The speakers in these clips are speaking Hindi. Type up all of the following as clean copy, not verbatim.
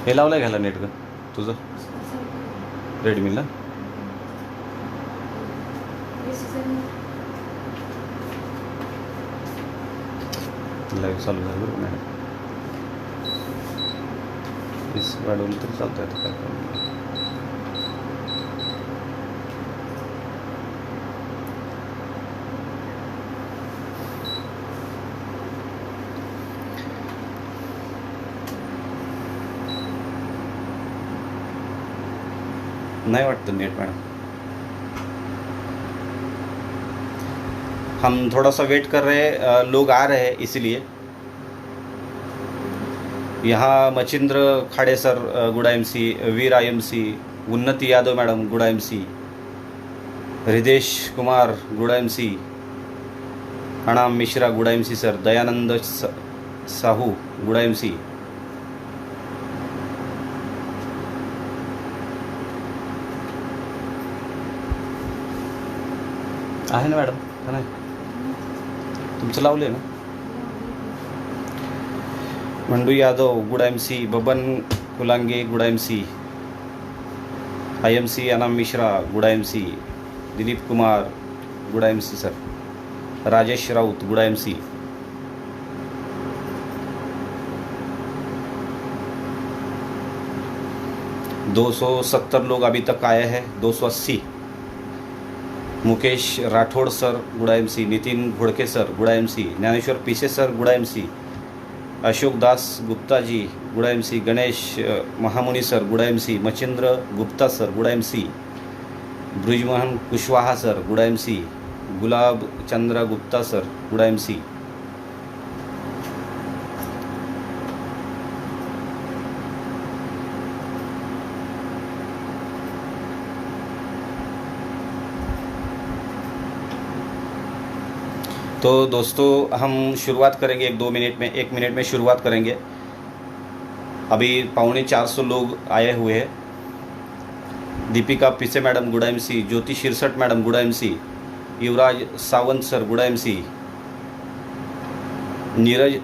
हे लावलं घ्यायला नेट का तुझं रेडमीला? लाईव्ह चालू झालं बरं मॅडम. वीस वाढवलं तरी चालतं आता काय प्रॉब्लेम नाही. नहीं वाटतं नेट मैडम. हम थोड़ा सा वेट कर रहे हैं, लोग आ रहे हैं इसलिए. यहाँ मचिंद्र खाड़े सर गुड़ा एमसी, वीर आईएमसी, उन्नति यादव मैडम गुड़ा एमसी, हृदेश कुमार गुड़ा एमसी, अणाम मिश्रा गुड़ा एमसी सर, दयानंद साहू गुड़ा एमसी. आहे ना मॅडम का नाही? तुमचं लावलं आहे ना? मंडू यादव गुड़ा एमसी, बबन कुलांगे गुड़ा एमसी, आईएमसी अनाम मिश्रा गुड़ा एमसी, दिलीप कुमार गुड़ा एमसी सर, राजेश राउत गुड़ा एमसी. दो 270 लोग अभी तक आए हैं. 280. मुकेश राठौड़ सर गुड़ा एमसी, नितिन घोड़के सर गुड़ा एमसी, ज्ञानेश्वर पीसे सर गुड़ा एमसी, अशोक दास गुप्ता जी गुड़ा एमसी, गणेश महामुनि सर गुड़ा एमसी, मचिंद्र गुप्ता सर गुड़ा एमसी, ब्रिजमोहन कुशवाहा सर गुड़ा एमसी, गुलाब चंद्र गुप्ता सर गुड़ा एमसी. तो दोस्तों हम शुरुआत करेंगे 1 मिनट में शुरुआत करेंगे. अभी 350 लोग आए हुए हैं. दीपिका पिसे मैडम गुड़ा एमसी, ज्योति शिरसट मैडम गुड़ा एमसी, युवराज सावंत सर गुड़ा एमसी, नीरज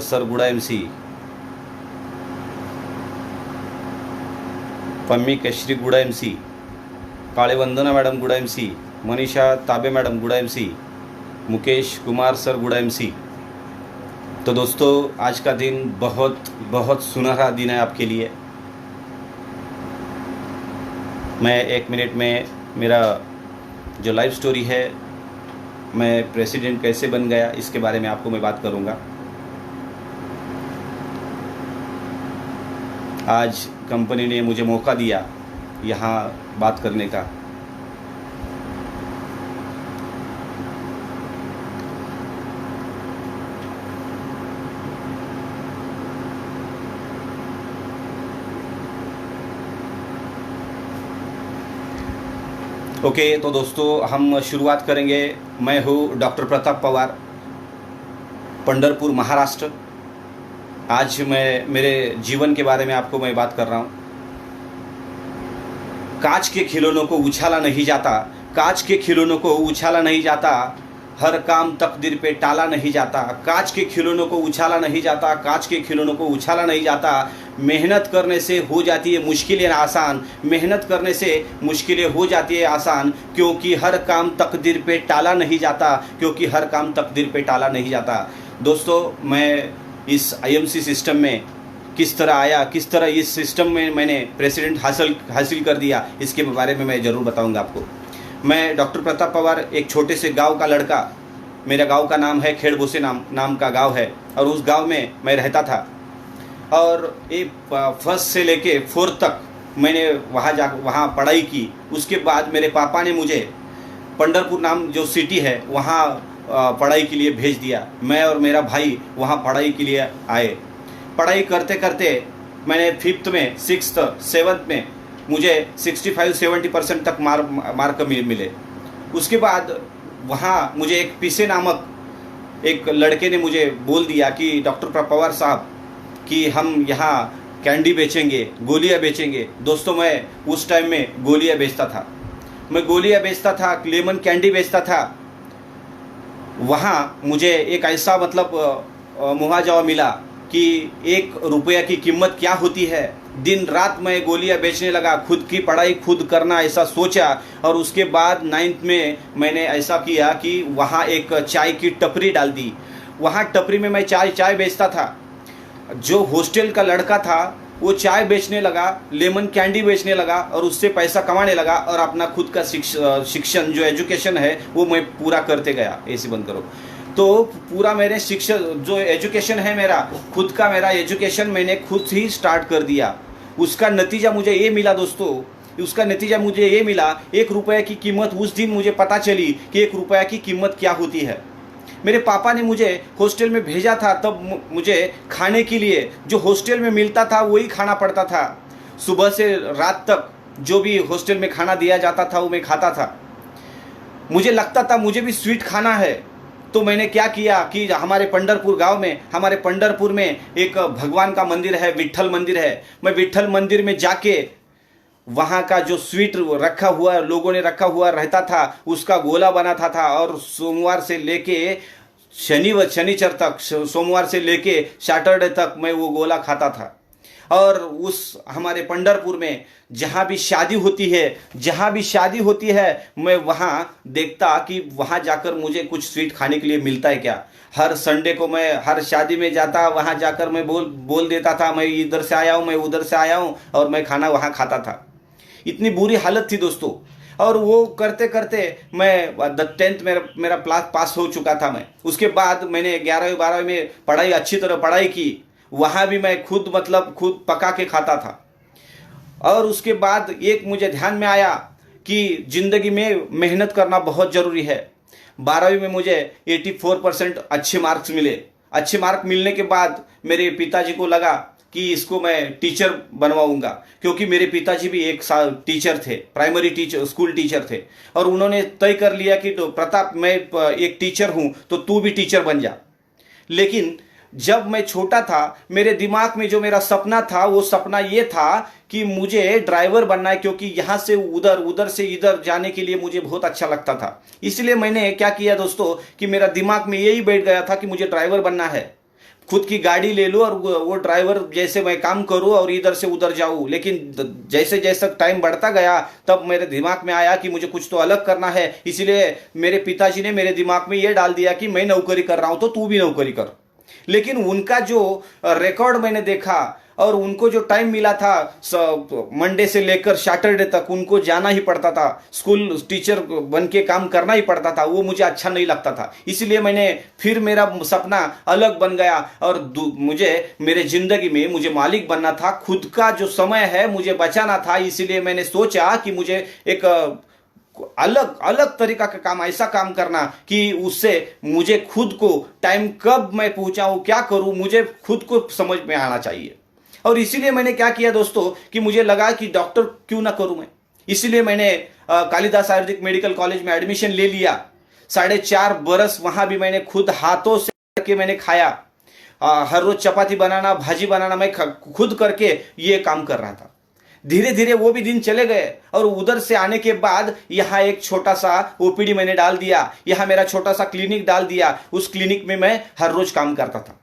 सर गुड़ा एमसी, पम्मी केशरी गुड़ा एमसी, काले वंदना मैडम गुड़ा एमसी, मनीषा ताबे मैडम गुड़ा एमसी, मुकेश कुमार सर गुड़ा एमसी. तो दोस्तों आज का दिन बहुत बहुत सुनहरा दिन है आपके लिए. मैं 1 मिनट में मेरा जो लाइफ स्टोरी है, मैं प्रेसिडेंट कैसे बन गया, इसके बारे में आपको मैं बात करूंगा. आज कंपनी ने मुझे मौका दिया यहाँ बात करने का. ओके तो दोस्तों हम शुरुआत करेंगे. मैं हूँ डॉक्टर प्रताप पवार, पंढरपुर महाराष्ट्र. आज मैं मेरे जीवन के बारे में आपको मैं बात कर रहा हूँ. कांच के खिलौनों को उछाला नहीं जाता, कांच के खिलौनों को उछाला नहीं जाता, हर काम तकदीर पे टाला नहीं जाता. कांच के खिलौनों को उछाला नहीं जाता, कांच के खिलौनों को उछाला नहीं जाता. मेहनत करने से हो जाती है मुश्किलें आसान, मेहनत करने से मुश्किलें हो जाती है आसान, क्योंकि हर काम तकदीर पे टाला नहीं जाता, क्योंकि हर काम तकदीर पे टाला नहीं जाता. दोस्तों मैं इस आईएमसी सिस्टम में किस तरह आया, किस तरह इस सिस्टम में मैंने प्रेसिडेंट हासिल कर दिया, इसके बारे में मैं ज़रूर बताऊंगा आपको. मैं डॉक्टर प्रताप पवार एक छोटे से गांव का लड़का. मेरा गांव का नाम है खेड़बोसे नाम का गांव है, और उस गांव में मैं रहता था. और एक फर्स्ट से लेके 4th तक मैंने वहाँ पढ़ाई की. उसके बाद मेरे पापा ने मुझे पंढरपुर नाम जो सिटी है वहाँ पढ़ाई के लिए भेज दिया. मैं और मेरा भाई वहाँ पढ़ाई के लिए आए. पढ़ाई करते करते मैंने 5th में 6th 7th में मुझे 65-70% तक मार्क मिले. उसके बाद वहाँ मुझे एक पीसे नामक एक लड़के ने मुझे बोल दिया कि डॉक्टर पवार साहब कि हम यहाँ कैंडी बेचेंगे, गोलियाँ बेचेंगे. दोस्तों मैं उस टाइम में गोलियाँ बेचता था. मैं गोलियाँ बेचता था, लेमन कैंडी बेचता था. वहाँ मुझे एक ऐसा मतलब मुआवजा मिला कि 1 रुपया की कीमत क्या होती है, दिन रात मैं गोलियां बेचने लगा, खुद की पढ़ाई खुद करना ऐसा सोचा। और उसके बाद 9th में मैंने ऐसा किया कि वहाँ एक चाय की टपरी डाल दी। वहाँ टपरी में मैं चाय बेचता था। जो हॉस्टल का लड़का था वो चाय बेचने लगा, लेमन कैंडी बेचने लगा और उससे पैसा कमाने लगा और अपना खुद का शिक्षण जो एजुकेशन है वो मैं पूरा करते गया। ऐसे बंद करो। तो पूरा मेरे शिक्षण जो एजुकेशन है मेरा खुद का, मेरा एजुकेशन मैंने खुद ही स्टार्ट कर दिया। उसका नतीजा मुझे ये मिला दोस्तों, उसका नतीजा मुझे ये मिला, 1 रुपये की कीमत उस दिन मुझे पता चली कि 1 रुपया की कीमत क्या होती है। मेरे पापा ने मुझे हॉस्टल में भेजा था, तब मुझे खाने के लिए जो हॉस्टल में मिलता था वही खाना पड़ता था। सुबह से रात तक जो भी हॉस्टल में खाना दिया जाता था वो मैं खाता था। मुझे लगता था मुझे भी स्वीट खाना है। तो मैंने क्या किया कि हमारे पंढरपुर गांव में, हमारे पंढरपुर में एक भगवान का मंदिर है, विट्ठल मंदिर है। मैं विट्ठल मंदिर में जाके वहाँ का जो स्वीट रखा हुआ लोगों ने रखा हुआ रहता था उसका गोला बनाता था और सोमवार से लेके शनिचर तक, सोमवार से लेके सैटरडे तक मैं वो गोला खाता था। और उस हमारे पंढरपुर में जहाँ भी शादी होती है मैं वहाँ देखता कि वहाँ जाकर मुझे कुछ स्वीट खाने के लिए मिलता है क्या। हर संडे को मैं हर शादी में जाता, वहाँ जाकर मैं बोल देता था मैं इधर से आया हूँ, मैं उधर से आया हूँ, और मैं खाना वहाँ खाता था। इतनी बुरी हालत थी दोस्तों। और वो करते करते मैं 10th मेरा पास हो चुका था मैं। उसके बाद मैंने 11वीं 12वीं में पढ़ाई अच्छी तरह पढ़ाई की। वहाँ भी मैं खुद पका के खाता था। और उसके बाद एक मुझे ध्यान में आया कि ज़िंदगी में मेहनत करना बहुत ज़रूरी है। 12वीं में मुझे 84% अच्छे मार्क्स मिले। अच्छे मार्क मिलने के बाद मेरे पिताजी को लगा कि इसको मैं टीचर बनवाऊंगा, क्योंकि मेरे पिताजी भी 1 साल टीचर थे, प्राइमरी टीचर, स्कूल टीचर थे। और उन्होंने तय कर लिया कि तो प्रताप मैं एक टीचर हूँ तो तू भी टीचर बन जा। लेकिन जब मैं छोटा था मेरे दिमाग में जो मेरा सपना था वो सपना ये था कि मुझे ड्राइवर बनना है, क्योंकि यहाँ से उधर, उधर से इधर जाने के लिए मुझे बहुत अच्छा लगता था। इसलिए मैंने क्या किया दोस्तों कि मेरा दिमाग में यही बैठ गया था कि मुझे ड्राइवर बनना है। खुद की गाड़ी ले लूँ और वो ड्राइवर जैसे मैं काम करूँ और इधर से उधर जाऊँ। लेकिन जैसे जैसे टाइम बढ़ता गया तब मेरे दिमाग में आया कि मुझे कुछ तो अलग करना है। इसलिए मेरे पिताजी ने मेरे दिमाग में ये डाल दिया कि मैं नौकरी कर रहा हूँ तो तू भी नौकरी कर। लेकिन उनका जो रिकॉर्ड मैंने देखा और उनको जो टाइम मिला था, मंडे से लेकर सैटरडे तक उनको जाना ही पड़ता था, स्कूल टीचर बन के काम करना ही पड़ता था, वो मुझे अच्छा नहीं लगता था। इसलिए फिर मेरा सपना अलग बन गया और मुझे मेरे जिंदगी में मुझे मालिक बनना था। खुद का जो समय है मुझे बचाना था। इसलिए मैंने सोचा कि मुझे एक अलग तरीका का काम, ऐसा काम करना कि उससे मुझे खुद को टाइम कब मैं पहुंचाऊं, क्या करूं, मुझे खुद को समझ में आना चाहिए। और इसीलिए मैंने क्या किया दोस्तों कि मुझे लगा कि डॉक्टर क्यों ना करूं मैं। इसलिए मैंने कालिदास आयुर्वेदिक मेडिकल कॉलेज में एडमिशन ले लिया। 4.5 बरस वहां भी मैंने खुद हाथों से करके मैंने खाया। हर रोज चपाती बनाना, भाजी बनाना मैं खुद करके ये काम कर रहा था। धीरे धीरे वो भी दिन चले गए और उधर से आने के बाद यहाँ एक छोटा सा ओपीडी मैंने डाल दिया, यहाँ मेरा छोटा सा क्लिनिक डाल दिया। उस क्लिनिक में मैं हर रोज काम करता था।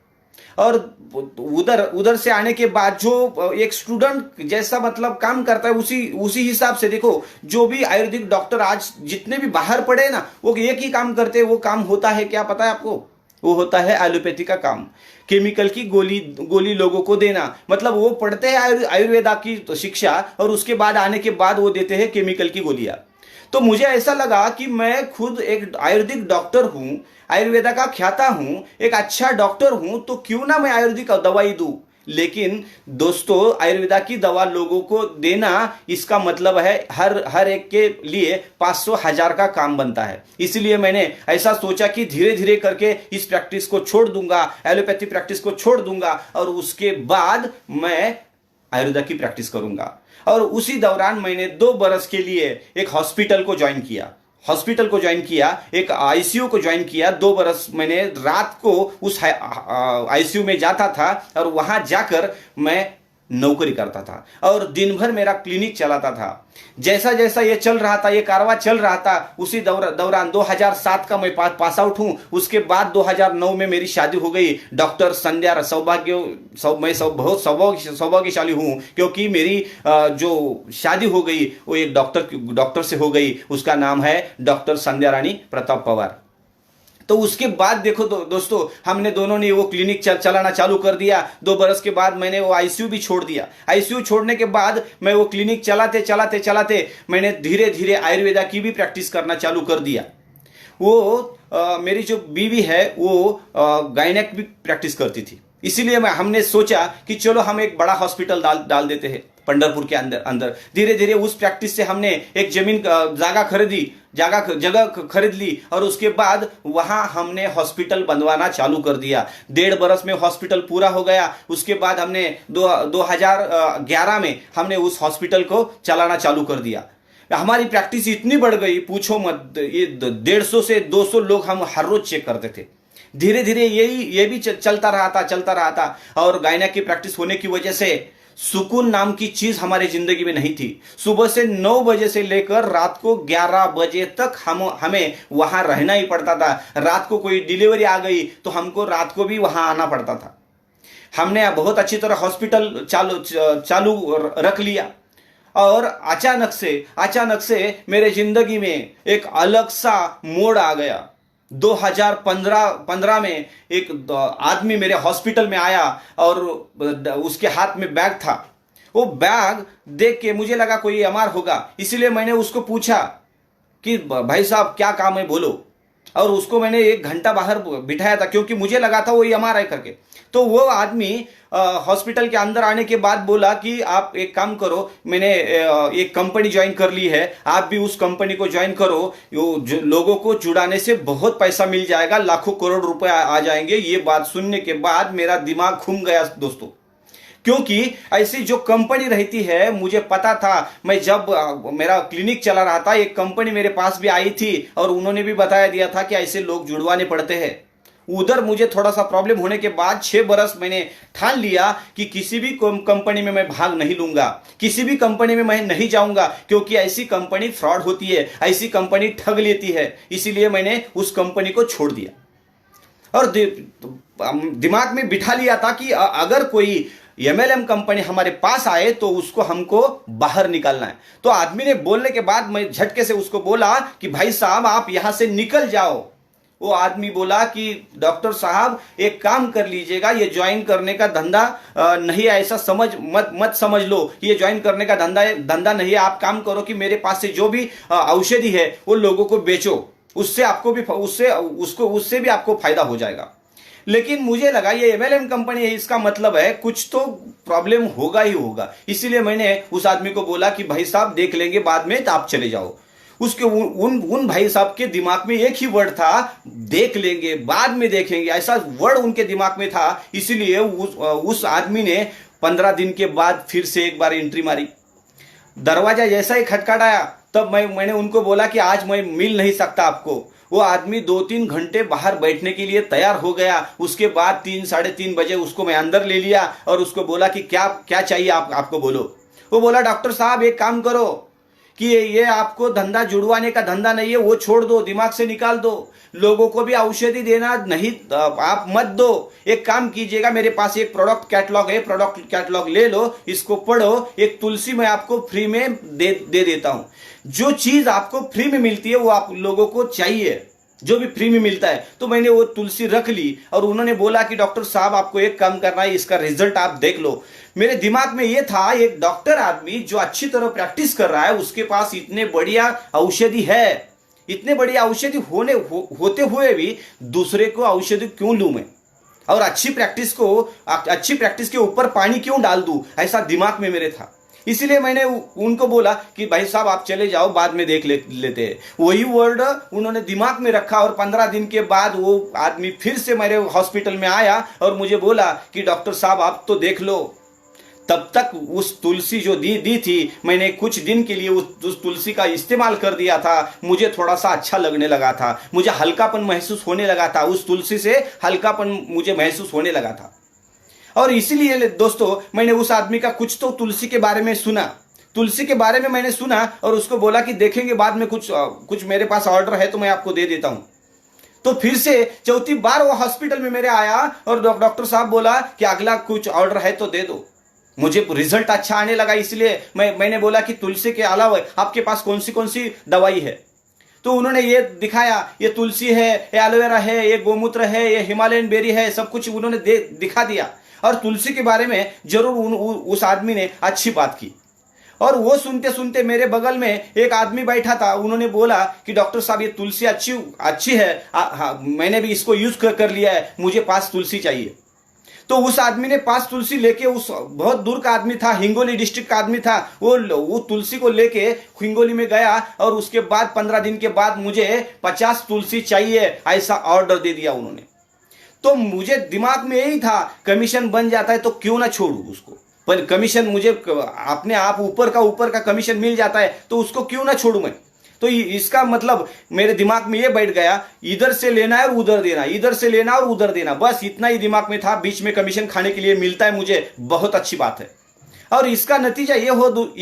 और उधर से आने के बाद जो एक स्टूडेंट जैसा मतलब काम करता है उसी हिसाब से देखो, जो भी आयुर्वेदिक डॉक्टर आज जितने भी बाहर पड़े ना वो एक ही काम करते हैं। वो काम होता है क्या पता है आपको? वो होता है एलोपैथी का काम। केमिकल की गोली लोगों को देना। मतलब वो पढ़ते हैं आयुर्वेदा की शिक्षा और उसके बाद आने के बाद वो देते हैं केमिकल की गोलियां। तो मुझे ऐसा लगा कि मैं खुद एक आयुर्वेदिक डॉक्टर हूं, आयुर्वेदा का ख्याता हूं, एक अच्छा डॉक्टर हूं, तो क्यों ना मैं आयुर्वेदिक दवाई दूं। लेकिन दोस्तों आयुर्वेदा की दवा लोगों को देना, इसका मतलब है हर एक के लिए 500-1000 का काम बनता है। इसलिए मैंने ऐसा सोचा कि धीरे धीरे करके इस प्रैक्टिस को छोड़ दूंगा, एलोपैथी प्रैक्टिस को छोड़ दूंगा और उसके बाद मैं आयुर्वेदा की प्रैक्टिस करूंगा। और उसी दौरान मैंने 2 बरस के लिए एक हॉस्पिटल को ज्वाइन किया, एक आईसीयू को ज्वाइन किया। 2 बरस मैंने रात को उस आईसीयू में जाता था और वहां जाकर मैं नौकरी करता था और दिन भर मेरा क्लिनिक चलाता था। जैसा जैसा ये चल रहा था, ये कारवा चल रहा था, उसी दौरान 2007 का मैं पास आउट हूँ। उसके बाद 2009 में मेरी शादी हो गई डॉक्टर संध्या। मैं बहुत सौभाग्यशाली हूँ क्योंकि मेरी जो शादी हो गई वो एक डॉक्टर से हो गई। उसका नाम है डॉक्टर संध्या रानी प्रताप पवार। तो उसके बाद देखो दोस्तों, हमने दोनों ने वो क्लिनिक चलाना चालू कर दिया। 2 बरस के बाद मैंने वो आईसीयू भी छोड़ दिया। आईसीयू छोड़ने के बाद मैं वो क्लिनिक चलाते मैंने धीरे धीरे आयुर्वेदा की भी प्रैक्टिस करना चालू कर दिया। मेरी जो बीवी है वो गायनेक भी प्रैक्टिस करती थी, इसीलिए हमने सोचा कि चलो हम एक बड़ा हॉस्पिटल डाल देते हैं पंढरपुर के अंदर। धीरे धीरे उस प्रैक्टिस से हमने एक जगह खरीद ली और उसके बाद वहां हमने हॉस्पिटल बनवाना चालू कर दिया। 1.5 बरस में हॉस्पिटल पूरा हो गया। उसके बाद हमने 2011 में हमने उस हॉस्पिटल को चलाना चालू कर दिया। हमारी प्रैक्टिस इतनी बढ़ गई, पूछो मत। ये 150 से 200 लोग हम हर रोज चेक करते थे। धीरे धीरे ये भी चलता रहा था और गायनेक की प्रैक्टिस होने की वजह से सुकून नाम की चीज हमारी जिंदगी में नहीं थी। सुबह से 9 बजे से लेकर रात को 11 बजे तक हमें वहां रहना ही पड़ता था। रात को कोई डिलीवरी आ गई तो हमको रात को भी वहां आना पड़ता था। हमने बहुत अच्छी तरह हॉस्पिटल चालू रख लिया और अचानक से मेरे जिंदगी में एक अलग सा मोड़ आ गया। 2015 में एक आदमी मेरे हॉस्पिटल में आया और उसके हाथ में बैग था। वो बैग देख के मुझे लगा कोई एमआर होगा, इसीलिए मैंने उसको पूछा कि भाई साहब क्या काम है बोलो। और उसको मैंने 1 घंटा बाहर बिठाया था क्योंकि मुझे लगा था वो एमआरआई करके। तो वो आदमी हॉस्पिटल के अंदर आने के बाद बोला कि आप एक काम करो, मैंने एक कंपनी ज्वाइन कर ली है, आप भी उस कंपनी को ज्वाइन करो। लोगों को जुड़ाने से बहुत पैसा मिल जाएगा, लाखों करोड़ रुपए आ जाएंगे। ये बात सुनने के बाद मेरा दिमाग घूम गया दोस्तों, क्योंकि ऐसी जो कंपनी रहती है मुझे पता था। मैं जब मेरा क्लिनिक चला रहा था, एक कंपनी मेरे पास भी आई थी और उन्होंने भी बताया दिया था कि ऐसे लोग जुड़वाने पड़ते हैं। उधर मुझे थोड़ा सा प्रॉब्लम होने के बाद 6 बरस मैंने ठान लिया कि किसी भी कंपनी में मैं भाग नहीं लूंगा, किसी भी कंपनी में मैं नहीं जाऊंगा, क्योंकि ऐसी कंपनी फ्रॉड होती है, ऐसी कंपनी ठग लेती है। इसीलिए मैंने उस कंपनी को छोड़ दिया और दिमाग में बिठा लिया था कि अगर कोई एमएलएम कंपनी हमारे पास आए तो उसको हमको बाहर निकालना है। तो आदमी ने बोलने के बाद मैं झटके से उसको बोला कि भाई साहब आप यहां से निकल जाओ। वो आदमी बोला कि डॉक्टर साहब एक काम कर लीजिएगा, ये ज्वाइन करने का धंधा नहीं है, ऐसा मत समझ लो, ये ज्वाइन करने का धंधा नहीं है। आप काम करो कि मेरे पास से जो भी औषधि है वो लोगों को बेचो, उससे भी आपको फायदा हो जाएगा। लेकिन मुझे लगा ये एमएलएम कंपनी है, इसका मतलब है कुछ तो प्रॉब्लम होगा ही होगा। इसीलिए मैंने उस आदमी को बोला कि भाई साहब देख लेंगे बाद में, तो आप चले जाओ। उसके उन भाई साहब के दिमाग में एक ही वर्ड था, देख लेंगे बाद में देखेंगे, ऐसा वर्ड उनके दिमाग में था। इसीलिए उस आदमी ने 15 दिन के बाद फिर से एक बार एंट्री मारी। दरवाजा जैसा ही खटखटाया तब मैंने उनको बोला कि आज मैं मिल नहीं सकता आपको। वो आदमी 2-3 घंटे बाहर बैठने के लिए तैयार हो गया। उसके बाद 3-3:30 बजे उसको मैं अंदर ले लिया और उसको बोला कि क्या चाहिए आपको बोलो। वो बोला डॉक्टर साहब एक काम करो कि ये आपको धंधा जुड़वाने का धंधा नहीं है, वो छोड़ दो, दिमाग से निकाल दो। लोगों को भी औषधि देना नहीं आप मत दो। एक काम कीजिएगा, मेरे पास एक प्रोडक्ट कैटलॉग ले लो, इसको पढ़ो। एक तुलसी मैं आपको फ्री में दे देता हूं। जो चीज आपको फ्री में मिलती है वो आप लोगों को चाहिए, जो भी फ्री में मिलता है। तो मैंने वो तुलसी रख ली और उन्होंने बोला कि डॉक्टर साहब आपको एक काम करना है, इसका रिजल्ट आप देख लो। मेरे दिमाग में ये था, एक डॉक्टर आदमी जो अच्छी तरह प्रैक्टिस कर रहा है, उसके पास इतने बढ़िया औषधि है, इतने बढ़िया औषधि होते हुए भी दूसरे को औषधि क्यों लूं मैं, और अच्छी प्रैक्टिस के ऊपर पानी क्यों डाल दूं, ऐसा दिमाग में मेरे था। इसीलिए मैंने उनको बोला कि भाई साहब आप चले जाओ, बाद में देख लेते हैं। वही वर्ड उन्होंने दिमाग में रखा और 15 दिन के बाद वो आदमी फिर से मेरे हॉस्पिटल में आया और मुझे बोला कि डॉक्टर साहब आप तो देख लो। तब तक उस तुलसी जो दी थी, मैंने कुछ दिन के लिए उस तुलसी का इस्तेमाल कर दिया था। मुझे थोड़ा सा अच्छा लगने लगा था, मुझे हल्कापन महसूस होने लगा था, उस तुलसी से हल्कापन मुझे महसूस होने लगा था। और इसीलिए दोस्तों मैंने उस आदमी का कुछ तो तुलसी के बारे में सुना, तुलसी के बारे में मैंने सुना और उसको बोला कि देखेंगे बाद में कुछ मेरे पास ऑर्डर है तो मैं आपको दे देता हूं। तो फिर से चौथी बार वो हॉस्पिटल में मेरे आया और डॉक्टर साहब बोला कि अगला कुछ ऑर्डर है तो दे दो। मुझे रिजल्ट अच्छा आने लगा, इसलिए मैंने बोला कि तुलसी के अलावा आपके पास कौन सी दवाई है। तो उन्होंने ये दिखाया, ये तुलसी है, ये एलोवेरा है, ये गोमूत्र है, ये हिमालयन बेरी है, सब कुछ उन्होंने दिखा दिया। और तुलसी के बारे में जरूर उस आदमी ने अच्छी बात की। और वो सुनते सुनते मेरे बगल में एक आदमी बैठा था, उन्होंने बोला कि डॉक्टर साहब ये तुलसी अच्छी है, मैंने भी इसको यूज कर लिया है, मुझे 5 तुलसी चाहिए। तो उस आदमी ने 5 तुलसी लेके, उस बहुत दूर का आदमी था, हिंगोली डिस्ट्रिक्ट का आदमी था, वो तुलसी को लेके हिंगोली में गया और उसके बाद 15 दिन के बाद मुझे 50 तुलसी चाहिए ऐसा ऑर्डर दे दिया उन्होंने। तो मुझे दिमाग में यही था, कमीशन बन जाता है तो क्यों ना छोड़ू उसको, पर कमीशन मुझे अपने आप ऊपर का कमीशन मिल जाता है तो उसको क्यों ना छोड़ू मैं। तो इसका मतलब मेरे दिमाग में ये बैठ गया, इधर से लेना है और उधर देना, इधर से लेना और उधर देना, बस इतना ही दिमाग में था। बीच में कमीशन खाने के लिए मिलता है मुझे, बहुत अच्छी बात है। और इसका नतीजा ये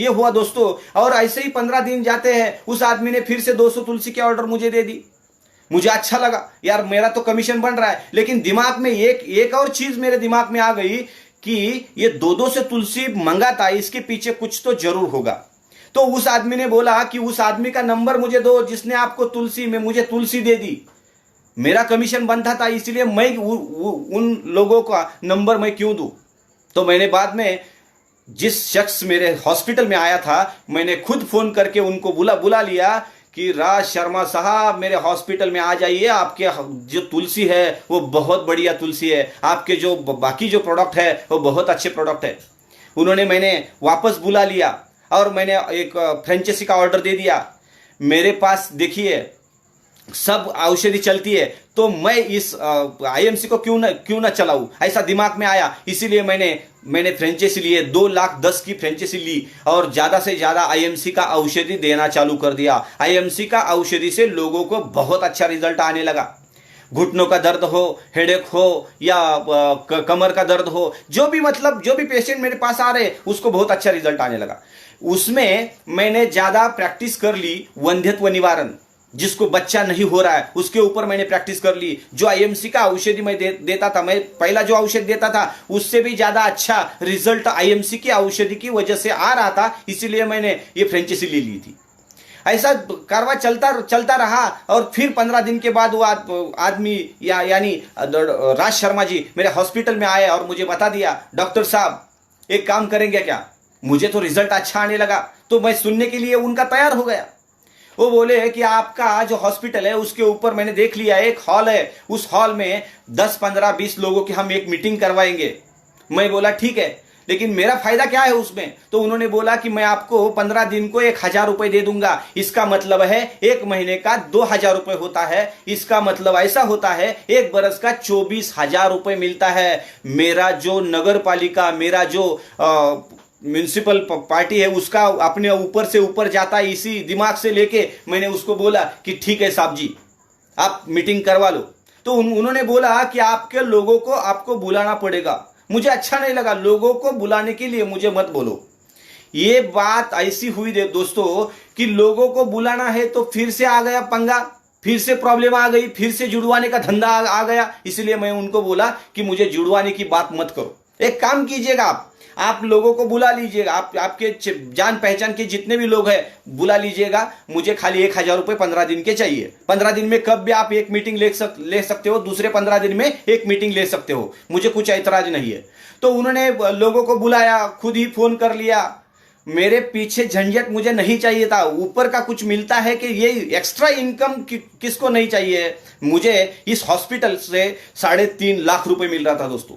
हुआ दोस्तों। और ऐसे ही 15 दिन जाते हैं, उस आदमी ने फिर से 200 तुलसी के ऑर्डर मुझे दे दी। मुझे अच्छा लगा, यार मेरा तो कमीशन बन रहा है। लेकिन दिमाग में एक और चीज मेरे दिमाग में आ गई कि ये 2-2 से तुलसी मंगाता है, इसके पीछे कुछ तो जरूर होगा। तो उस आदमी ने बोला कि उस आदमी का नंबर मुझे दो जिसने आपको मुझे तुलसी दे दी। मेरा कमीशन बनता था, इसलिए मैं उन लोगों का नंबर मैं क्यों दूं। तो मैंने बाद में जिस शख्स मेरे हॉस्पिटल में आया था, मैंने खुद फोन करके उनको बुला लिया कि राज शर्मा साहब मेरे हॉस्पिटल में आ जाइए, आपके जो तुलसी है वो बहुत बढ़िया तुलसी है, आपके जो बाकी जो प्रोडक्ट है वो बहुत अच्छे प्रोडक्ट है। मैंने वापस बुला लिया और मैंने एक फ्रेंचाइजी का ऑर्डर दे दिया। मेरे पास देखिए सब औषधि चलती है, तो मैं इस आईएमसी को क्यों ना चलाऊं, ऐसा दिमाग में आया। इसीलिए मैंने फ्रेंचाइजी लिए, 2,10,000 की फ्रेंचाइजी ली और ज्यादा से ज्यादा आईएमसी का औषधि देना चालू कर दिया। आईएमसी का औषधि से लोगों को बहुत अच्छा रिजल्ट आने लगा। घुटनों का दर्द हो, हेडेक हो या कमर का दर्द हो, जो भी पेशेंट मेरे पास आ रहे उसको बहुत अच्छा रिजल्ट आने लगा। उसमें मैंने ज्यादा प्रैक्टिस कर ली वंध्यत्व निवारण, जिसको बच्चा नहीं हो रहा है उसके ऊपर मैंने प्रैक्टिस कर ली। जो आईएमसी का औषधि मैं देता था, मैं पहला जो औषधि देता था उससे भी ज्यादा अच्छा रिजल्ट आईएमसी की औषधि की वजह से आ रहा था, इसीलिए मैंने ये फ्रेंचाइजी ले ली थी। ऐसा कारवा चलता रहा और फिर 15 दिन के बाद वो आदमी यानी राज शर्मा जी मेरे हॉस्पिटल में आए और मुझे बता दिया, डॉक्टर साहब एक काम करेंगे क्या। मुझे तो रिजल्ट अच्छा आने लगा, तो मैं सुनने के लिए उनका तैयार हो गया। वो बोले कि आपका जो हॉस्पिटल है उसके ऊपर मैंने देख लिया एक हॉल है, उस हॉल में 10, 15, 20 लोगों की हम एक मीटिंग करवाएंगे। मैं बोला ठीक है, लेकिन मेरा फायदा क्या है उसमें। तो उन्होंने बोला कि मैं आपको 15 दिन को 1,000 रुपए दे दूंगा। इसका मतलब है 1 महीने का 2,000 रुपए होता है। इसका मतलब ऐसा होता है 1 बरस का 24,000 रुपए मिलता है। मेरा जो नगर पालिका, मेरा जो म्यूनिसिपल पार्टी है उसका अपने ऊपर से ऊपर जाता है। इसी दिमाग से लेके मैंने उसको बोला कि ठीक है साहब जी, आप मीटिंग करवा लो। तो उन्होंने बोला कि आपके लोगों को आपको बुलाना पड़ेगा। मुझे अच्छा नहीं लगा, लोगों को बुलाने के लिए मुझे मत बोलो। ये बात ऐसी हुई दोस्तों कि लोगों को बुलाना है तो फिर से आ गया पंगा, फिर से प्रॉब्लम आ गई, फिर से जुड़वाने का धंधा आ गया। इसलिए मैं उनको बोला कि मुझे जुड़वाने की बात मत करो। एक काम कीजिएगा, आप लोगों को बुला लीजिएगा, आपके जान पहचान के जितने भी लोग हैं बुला लीजिएगा। मुझे खाली 1,000 रुपए 15 दिन के चाहिए। 15 दिन में कब भी आप एक मीटिंग ले सकते हो, दूसरे 15 दिन में एक मीटिंग ले सकते हो, मुझे कुछ ऐतराज नहीं है। तो उन्होंने लोगों को बुलाया, खुद ही फोन कर लिया। मेरे पीछे झंझट मुझे नहीं चाहिए था। ऊपर का कुछ मिलता है कि ये एक्स्ट्रा इनकम किसको नहीं चाहिए। मुझे इस हॉस्पिटल से 3.5 लाख रुपए मिल रहा था दोस्तों,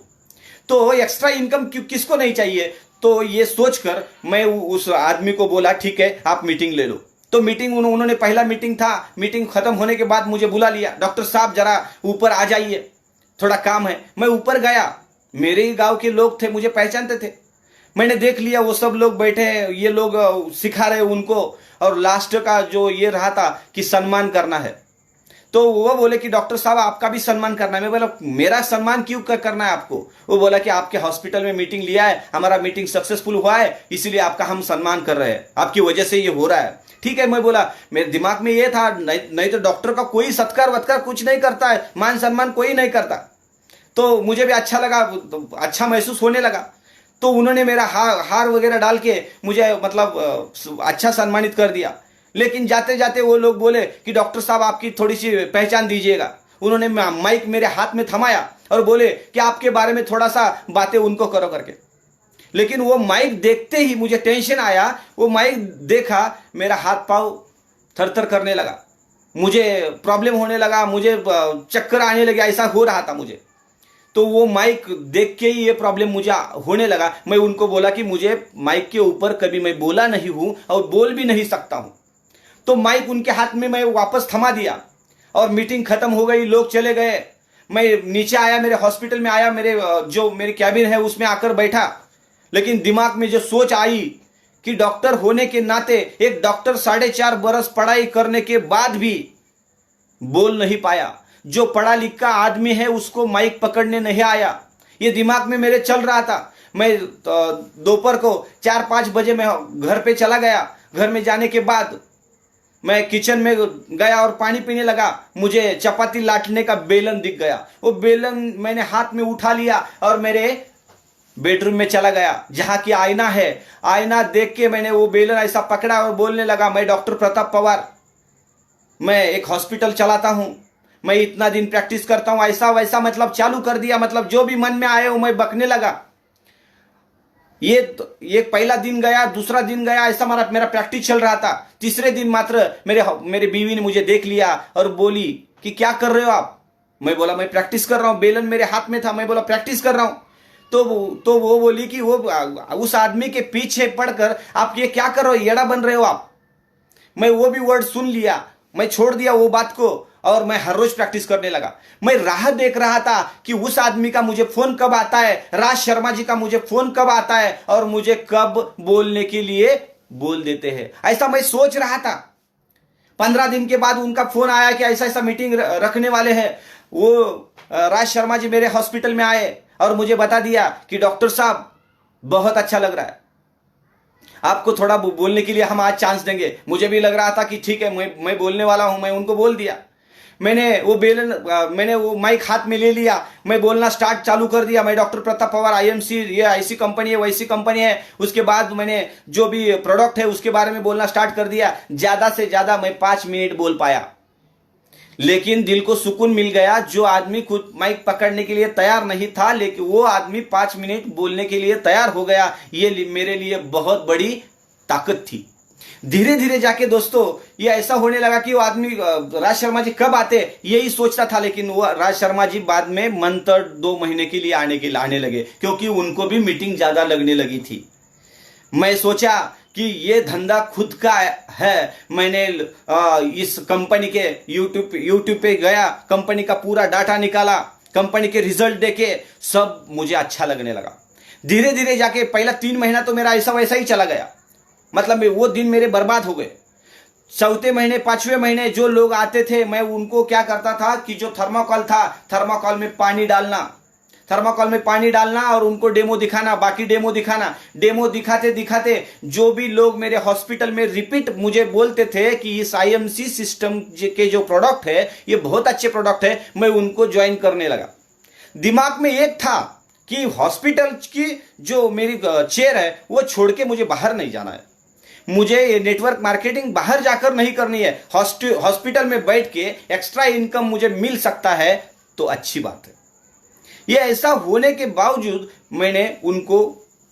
तो एक्स्ट्रा इनकम किसको नहीं चाहिए। तो ये सोचकर मैं उस आदमी को बोला ठीक है आप मीटिंग ले लो। तो मीटिंग उन्होंने पहला मीटिंग था, मीटिंग खत्म होने के बाद मुझे बुला लिया, डॉक्टर साहब जरा ऊपर आ जाइए, थोड़ा काम है। मैं ऊपर गया, मेरे ही गांव के लोग थे, मुझे पहचानते थे। मैंने देख लिया वो सब लोग बैठे हैं, ये लोग सिखा रहे उनको, और लास्ट का जो ये रहा था कि सम्मान करना है। तो वो बोले कि डॉक्टर साहब आपका भी सम्मान करना है। मैं बोला मेरा सम्मान क्यों करना है आपको? वो बोला कि आपके हॉस्पिटल में मीटिंग लिया है, हमारा मीटिंग सक्सेसफुल हुआ है, इसलिए आपका हम सम्मान कर रहे हैं, आपकी वजह से ये हो रहा है। ठीक है, मैं बोला मेरे दिमाग में ये था, नहीं तो डॉक्टर का कोई सत्कार वत्कार कुछ नहीं करता है, मान सम्मान कोई नहीं करता। तो मुझे भी अच्छा लगा, तो अच्छा महसूस होने लगा। तो उन्होंने मेरा हार वगैरह डाल के मुझे मतलब अच्छा सम्मानित कर दिया। लेकिन जाते जाते वो लोग बोले कि डॉक्टर साहब आपकी थोड़ी सी पहचान दीजिएगा। उन्होंने माइक मेरे हाथ में थमाया और बोले कि आपके बारे में थोड़ा सा बातें उनको करो करके। लेकिन वो माइक देखते ही मुझे टेंशन आया। वो माइक देखा, मेरा हाथ पाँव थरथर करने लगा, मुझे प्रॉब्लम होने लगा, मुझे चक्कर आने लगे, ऐसा हो रहा था मुझे। तो वो माइक देख के ही ये प्रॉब्लम मुझे होने लगा। मैं उनको बोला कि मुझे माइक के ऊपर कभी मैं बोला नहीं हूं और बोल भी नहीं सकता हूं। तो माइक उनके हाथ में मैं वापस थमा दिया और मीटिंग खत्म हो गई, लोग चले गए। मैं नीचे आया, मेरे हॉस्पिटल में आया, मेरी कैबिन है उसमें आकर बैठा। लेकिन दिमाग में जो सोच आई कि डॉक्टर होने के नाते एक डॉक्टर 4.5 बरस पढ़ाई करने के बाद भी बोल नहीं पाया, जो पढ़ा लिखा आदमी है उसको माइक पकड़ने नहीं आया, ये दिमाग में मेरे चल रहा था। मैं दोपहर को 4-5 बजे मैं घर पे चला गया। घर में जाने के बाद मैं किचन में गया और पानी पीने लगा। मुझे चपाती लाटने का बेलन दिख गया। वो बेलन मैंने हाथ में उठा लिया और मेरे बेडरूम में चला गया जहां की आईना है। आईना देख के मैंने वो बेलन ऐसा पकड़ा और बोलने लगा, मैं डॉक्टर प्रताप पवार, मैं एक हॉस्पिटल चलाता हूं, मैं इतना दिन प्रैक्टिस करता हूं, ऐसा वैसा मतलब चालू कर दिया। मतलब जो भी मन में आए वो मैं बकने लगा। ये पहला दिन गया, दूसरा दिन गया, ऐसा मेरा प्रैक्टिस चल रहा था। तीसरे दिन मात्र मेरे बीवी ने मुझे देख लिया और बोली कि क्या कर रहे हो आप? मैं बोला मैं प्रैक्टिस कर रहा हूं। बेलन मेरे हाथ में था, मैं बोला प्रैक्टिस कर रहा हूं। तो वो बोली कि वो उस आदमी के पीछे पड़कर आप ये क्या कर रहे हो, येड़ा बन रहे हो आप। मैं वो भी वर्ड सुन लिया, मैं छोड़ दिया वो बात को और मैं हर रोज प्रैक्टिस करने लगा। मैं राह देख रहा था कि उस आदमी का मुझे फोन कब आता है, राज शर्मा जी का मुझे फोन कब आता है और मुझे कब बोलने के लिए बोल देते हैं, ऐसा मैं सोच रहा था। 15 दिन के बाद उनका फोन आया कि ऐसा ऐसा मीटिंग रखने वाले हैं। वो राज शर्मा जी मेरे हॉस्पिटल में आए और मुझे बता दिया कि डॉक्टर साहब बहुत अच्छा लग रहा है, आपको थोड़ा बोलने के लिए हम आज चांस देंगे। मुझे भी लग रहा था कि ठीक है, मैं बोलने वाला हूं। मैं उनको बोल दिया। मैंने वो माइक हाथ में ले लिया, मैं बोलना स्टार्ट चालू कर दिया। मैं डॉक्टर प्रताप पवार, आईएमसी, ये ऐसी कंपनी है, वैसी कंपनी है। उसके बाद मैंने जो भी प्रोडक्ट है उसके बारे में बोलना स्टार्ट कर दिया। ज्यादा से ज्यादा मैं 5 मिनट बोल पाया, लेकिन दिल को सुकून मिल गया। जो आदमी खुद माइक पकड़ने के लिए तैयार नहीं था, लेकिन वो आदमी 5 मिनट बोलने के लिए तैयार हो गया। ये मेरे लिए बहुत बड़ी ताकत थी। धीरे धीरे जाके दोस्तों ये ऐसा होने लगा कि वो आदमी राज शर्मा जी कब आते यही सोचता था, लेकिन वो राज शर्मा जी बाद में मंथर 2 महीने के लिए आने लगे, क्योंकि उनको भी मीटिंग ज्यादा लगने लगी थी। मैं सोचा कि ये धंधा खुद का है। मैंने इस कंपनी के यूट्यूब पे गया, कंपनी का पूरा डाटा निकाला, कंपनी के रिजल्ट देखे, सब मुझे अच्छा लगने लगा। धीरे धीरे जाके पहला 3 महीना तो मेरा ऐसा वैसा ही चला गया, मतलब वो दिन मेरे बर्बाद हो गए। चौथे महीने 5वें महीने जो लोग आते थे, मैं उनको क्या करता था कि जो थर्माकोल था, थर्माकोल में पानी डालना और उनको डेमो दिखाना, बाकी डेमो दिखाना। डेमो दिखाते दिखाते जो भी लोग मेरे हॉस्पिटल में रिपीट मुझे बोलते थे कि इस आईएमसी सिस्टम के जो प्रोडक्ट है ये बहुत अच्छे प्रोडक्ट है, मैं उनको ज्वाइन करने लगा। दिमाग में एक था कि हॉस्पिटल की जो मेरी चेयर है वो छोड़ के मुझे बाहर नहीं जाना है, मुझे ये नेटवर्क मार्केटिंग बाहर जाकर नहीं करनी है। हॉस्पिटल में बैठ के एक्स्ट्रा इनकम मुझे मिल सकता है तो अच्छी बात है। ये ऐसा होने के बावजूद मैंने उनको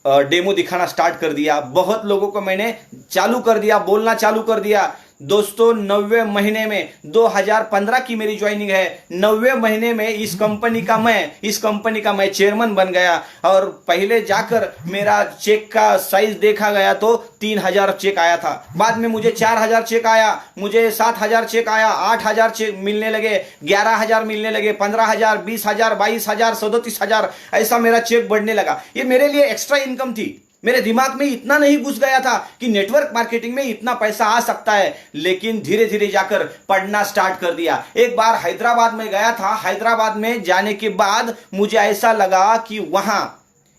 डेमो दिखाना स्टार्ट कर दिया। बहुत लोगों को मैंने चालू कर दिया, बोलना चालू कर दिया। दोस्तों 90वें महीने में 2015 की मेरी ज्वाइनिंग है। 90वें महीने में इस कंपनी का मैं चेयरमैन बन गया। और पहले जाकर मेरा चेक का साइज देखा गया तो 3000 चेक आया था। बाद में मुझे 4000 चेक आया, मुझे 7000 चेक आया, 8000 चेक मिलने लगे, 11000 मिलने लगे, 15000, 20000, 22000, 37000, ऐसा मेरा चेक बढ़ने लगा। ये मेरे लिए एक्स्ट्रा इनकम थी। मेरे दिमाग में इतना नहीं घुस गया था कि नेटवर्क मार्केटिंग में इतना पैसा आ सकता है। लेकिन धीरे धीरे जाकर पढ़ना स्टार्ट कर दिया। एक बार हैदराबाद में गया था। हैदराबाद में जाने के बाद मुझे ऐसा लगा कि वहां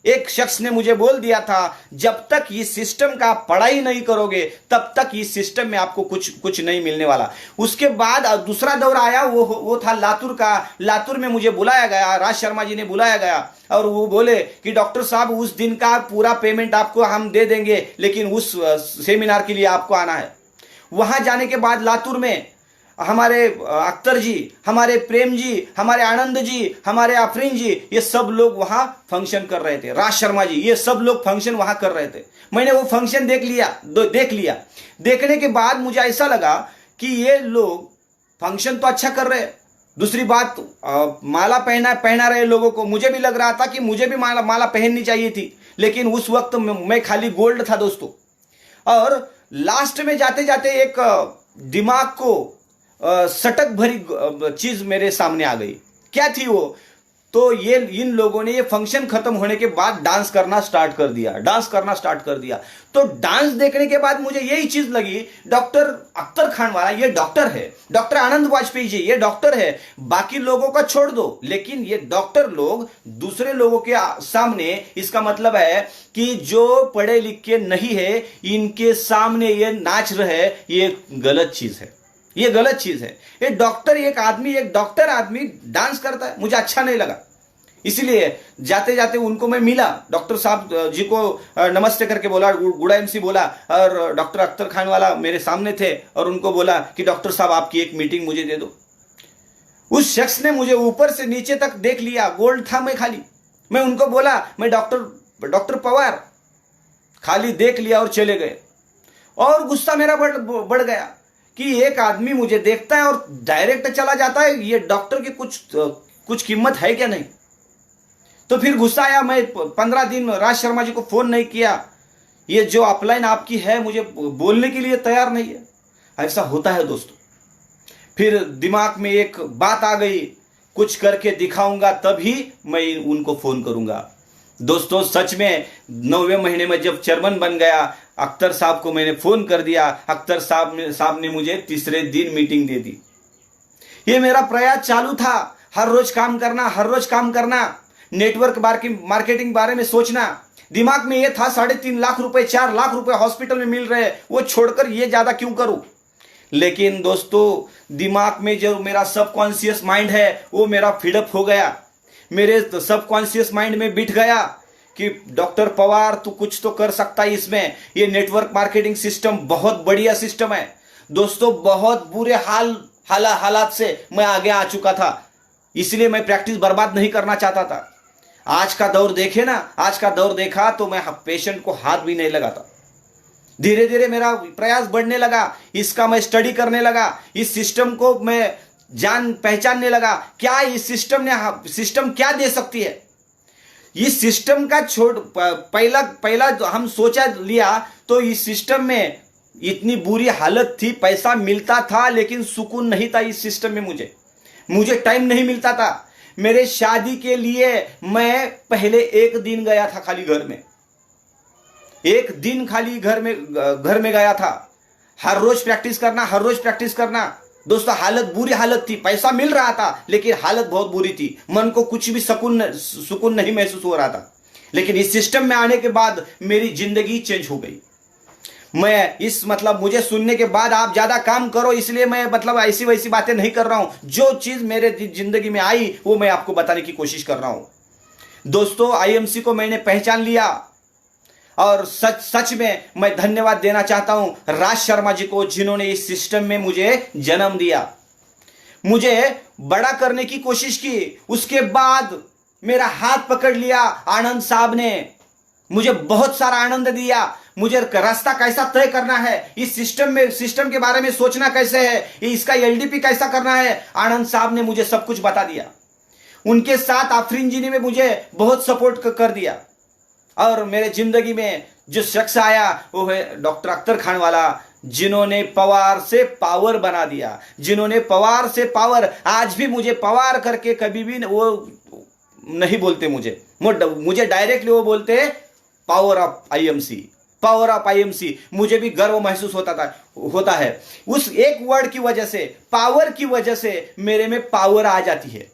एक शख्स ने मुझे बोल दिया था, जब तक इस सिस्टम का पढ़ाई नहीं करोगे तब तक इस सिस्टम में आपको कुछ नहीं मिलने वाला। उसके बाद दूसरा दौर आया, वो था लातूर का। लातूर में मुझे बुलाया गया, राज शर्मा जी ने बुलाया गया और वो बोले कि डॉक्टर साहब उस दिन का पूरा पेमेंट आपको हम दे देंगे, लेकिन उस सेमिनार के लिए आपको आना है। वहां जाने के बाद लातूर में हमारे अख्तर जी, हमारे प्रेम जी, हमारे आनंद जी, हमारे आफरीन जी, ये सब लोग वहां फंक्शन कर रहे थे। राज शर्मा जी, ये सब लोग फंक्शन वहां कर रहे थे। मैंने वो फंक्शन देख लिया। देखने के बाद मुझे ऐसा लगा कि ये लोग फंक्शन तो अच्छा कर रहे हैं। दूसरी बात, माला पहना रहे लोगों को। मुझे भी लग रहा था कि मुझे भी माला पहननी चाहिए थी, लेकिन उस वक्त मैं खाली गोल्ड था दोस्तों। और लास्ट में जाते जाते एक दिमाग को सटक भरी चीज मेरे सामने आ गई। क्या थी वो? तो ये इन लोगों ने ये फंक्शन खत्म होने के बाद डांस करना स्टार्ट कर दिया। तो डांस देखने के बाद मुझे यही चीज लगी, डॉक्टर अख्तर खान वाला ये डॉक्टर है, डॉक्टर आनंद वाजपेयी जी ये डॉक्टर है। बाकी लोगों का छोड़ दो, लेकिन ये डॉक्टर लोग दूसरे लोगों के सामने, इसका मतलब है कि जो पढ़े लिखे नहीं है इनके सामने ये नाच रहे, ये गलत चीज है। ये गलत चीज है। एक डॉक्टर आदमी डांस करता है, मुझे अच्छा नहीं लगा। इसलिए जाते जाते उनको मैं मिला, डॉक्टर साहब जी को नमस्ते करके बोला, गुड़ा एमसी बोला, और डॉक्टर अख्तर खान वाला मेरे सामने थे और उनको बोला कि डॉक्टर साहब आपकी एक मीटिंग मुझे दे दो। उस शख्स ने मुझे ऊपर से नीचे तक देख लिया, गोल्ड था मैं खाली। मैं उनको बोला मैं डॉक्टर पवार, खाली देख लिया और चले गए। और गुस्सा मेरा बढ़ गया कि एक आदमी मुझे देखता है और डायरेक्ट चला जाता है, ये डॉक्टर की कुछ कीमत है क्या नहीं। तो फिर गुस्सा आया। मैं 15 दिन राज शर्मा जी को फोन नहीं किया, ये जो अपलाइन आपकी है मुझे बोलने के लिए तैयार नहीं है। ऐसा होता है दोस्तों। फिर दिमाग में एक बात आ गई, कुछ करके दिखाऊंगा तभी मैं उनको फोन करूंगा। दोस्तों सच में 9वें महीने में जब चेयरमैन बन गया, अख्तर साहब को मैंने फोन कर दिया। अख्तर साहब ने मुझे तीसरे दिन मीटिंग दे दी। ये मेरा प्रयास चालू था, हर रोज काम करना, नेटवर्क मार्केटिंग बारे में सोचना। दिमाग में ये था 3.5 लाख रुपए 4 लाख रुपए हॉस्पिटल में मिल रहे, वो छोड़कर ये ज्यादा क्यों करूं। लेकिन दोस्तों दिमाग में जो मेरा सबकॉन्शियस माइंड है वो मेरा फीडअप हो गया। मेरे सबकॉन्शियस माइंड में बिठ गया कि डॉक्टर पवार तू कुछ तो कर सकता है इसमें। ये नेटवर्क मार्केटिंग सिस्टम बहुत बढ़िया सिस्टम है दोस्तों। बहुत बुरे हालात से मैं आगे आ चुका था, इसलिए मैं प्रैक्टिस बर्बाद नहीं करना चाहता था। आज का दौर देखा तो मैं पेशेंट को हाथ भी नहीं लगाता। धीरे धीरे मेरा प्रयास बढ़ने लगा, इसका मैं स्टडी करने लगा, इस सिस्टम को मैं पहचानने लगा। क्या इस सिस्टम क्या दे सकती है। इस सिस्टम का पहला हम सोचा लिया तो इस सिस्टम में इतनी बुरी हालत थी, पैसा मिलता था लेकिन सुकून नहीं था। इस सिस्टम में मुझे टाइम नहीं मिलता था। मेरे शादी के लिए मैं पहले एक दिन गया था खाली घर में, एक दिन खाली घर में गया था। हर रोज प्रैक्टिस करना दोस्तों। बुरी हालत थी, पैसा मिल रहा था लेकिन हालत बहुत बुरी थी। मन को कुछ भी सुकून नहीं महसूस हो रहा था। लेकिन इस सिस्टम में आने के बाद मेरी जिंदगी चेंज हो गई। मुझे सुनने के बाद आप ज्यादा काम करो, इसलिए मैं ऐसी वैसी बातें नहीं कर रहा हूं। जो चीज मेरे जिंदगी में आई वो मैं आपको बताने की कोशिश कर रहा हूं। दोस्तों आईएमसी को मैंने पहचान लिया और सच में मैं धन्यवाद देना चाहता हूं राज शर्मा जी को, जिन्होंने इस सिस्टम में मुझे जन्म दिया, मुझे बड़ा करने की कोशिश की। उसके बाद मेरा हाथ पकड़ लिया आनंद साहब ने, मुझे बहुत सारा आनंद दिया। मुझे रास्ता कैसा तय करना है, इस सिस्टम के बारे में सोचना कैसे है, इसका एलडीपी कैसा करना है, आनंद साहब ने मुझे सब कुछ बता दिया। उनके साथ आफरीन जी ने मुझे बहुत सपोर्ट कर दिया। और मेरे जिंदगी में जो शख्स आया वो है डॉक्टर अख्तर खान वाला, जिन्होंने पवार से पावर बना दिया, जिन्होंने पवार से पावर। आज भी मुझे पवार करके कभी भी वो नहीं बोलते मुझे डायरेक्टली वो बोलते power of IMC, power of IMC. मुझे भी गर्व महसूस होता है उस एक वर्ड की वजह से, पावर की वजह से मेरे में पावर आ जाती है।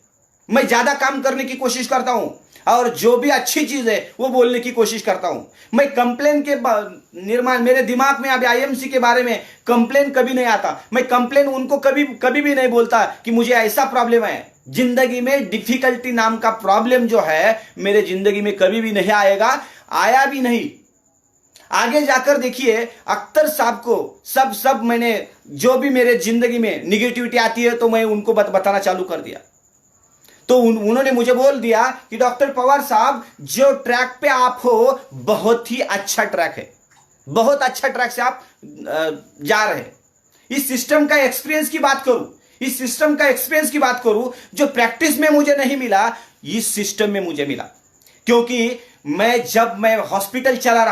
मैं ज्यादा काम करने की कोशिश करता हूं और जो भी अच्छी चीज है वो बोलने की कोशिश करता हूं। मैं कंप्लेन के निर्माण, मेरे दिमाग में अभी आईएमसी के बारे में कंप्लेन कभी नहीं आता। मैं कंप्लेन उनको कभी भी नहीं बोलता कि मुझे ऐसा प्रॉब्लम है। जिंदगी में डिफिकल्टी नाम का प्रॉब्लम जो है मेरे जिंदगी में कभी भी नहीं आएगा, आया भी नहीं। आगे जाकर देखिए अख्तर साहब को सब मैंने जो भी मेरे जिंदगी में निगेटिविटी आती है तो मैं उनको बताना चालू कर दिया। तो उन्होंने मुझे बोल दिया कि डॉक्टर पवार साहब, जो ट्रैक पे आप हो बहुत ही अच्छा ट्रैक है, बहुत अच्छा ट्रैक से आप जा रहे हैं। इस सिस्टम का एक्सपीरियंस की बात करूं, इस सिस्टम का एक्सपीरियंस की बात करूं, जो प्रैक्टिस में मुझे नहीं मिला इस सिस्टम में मुझे मिला। क्योंकि जब मैं हॉस्पिटल चला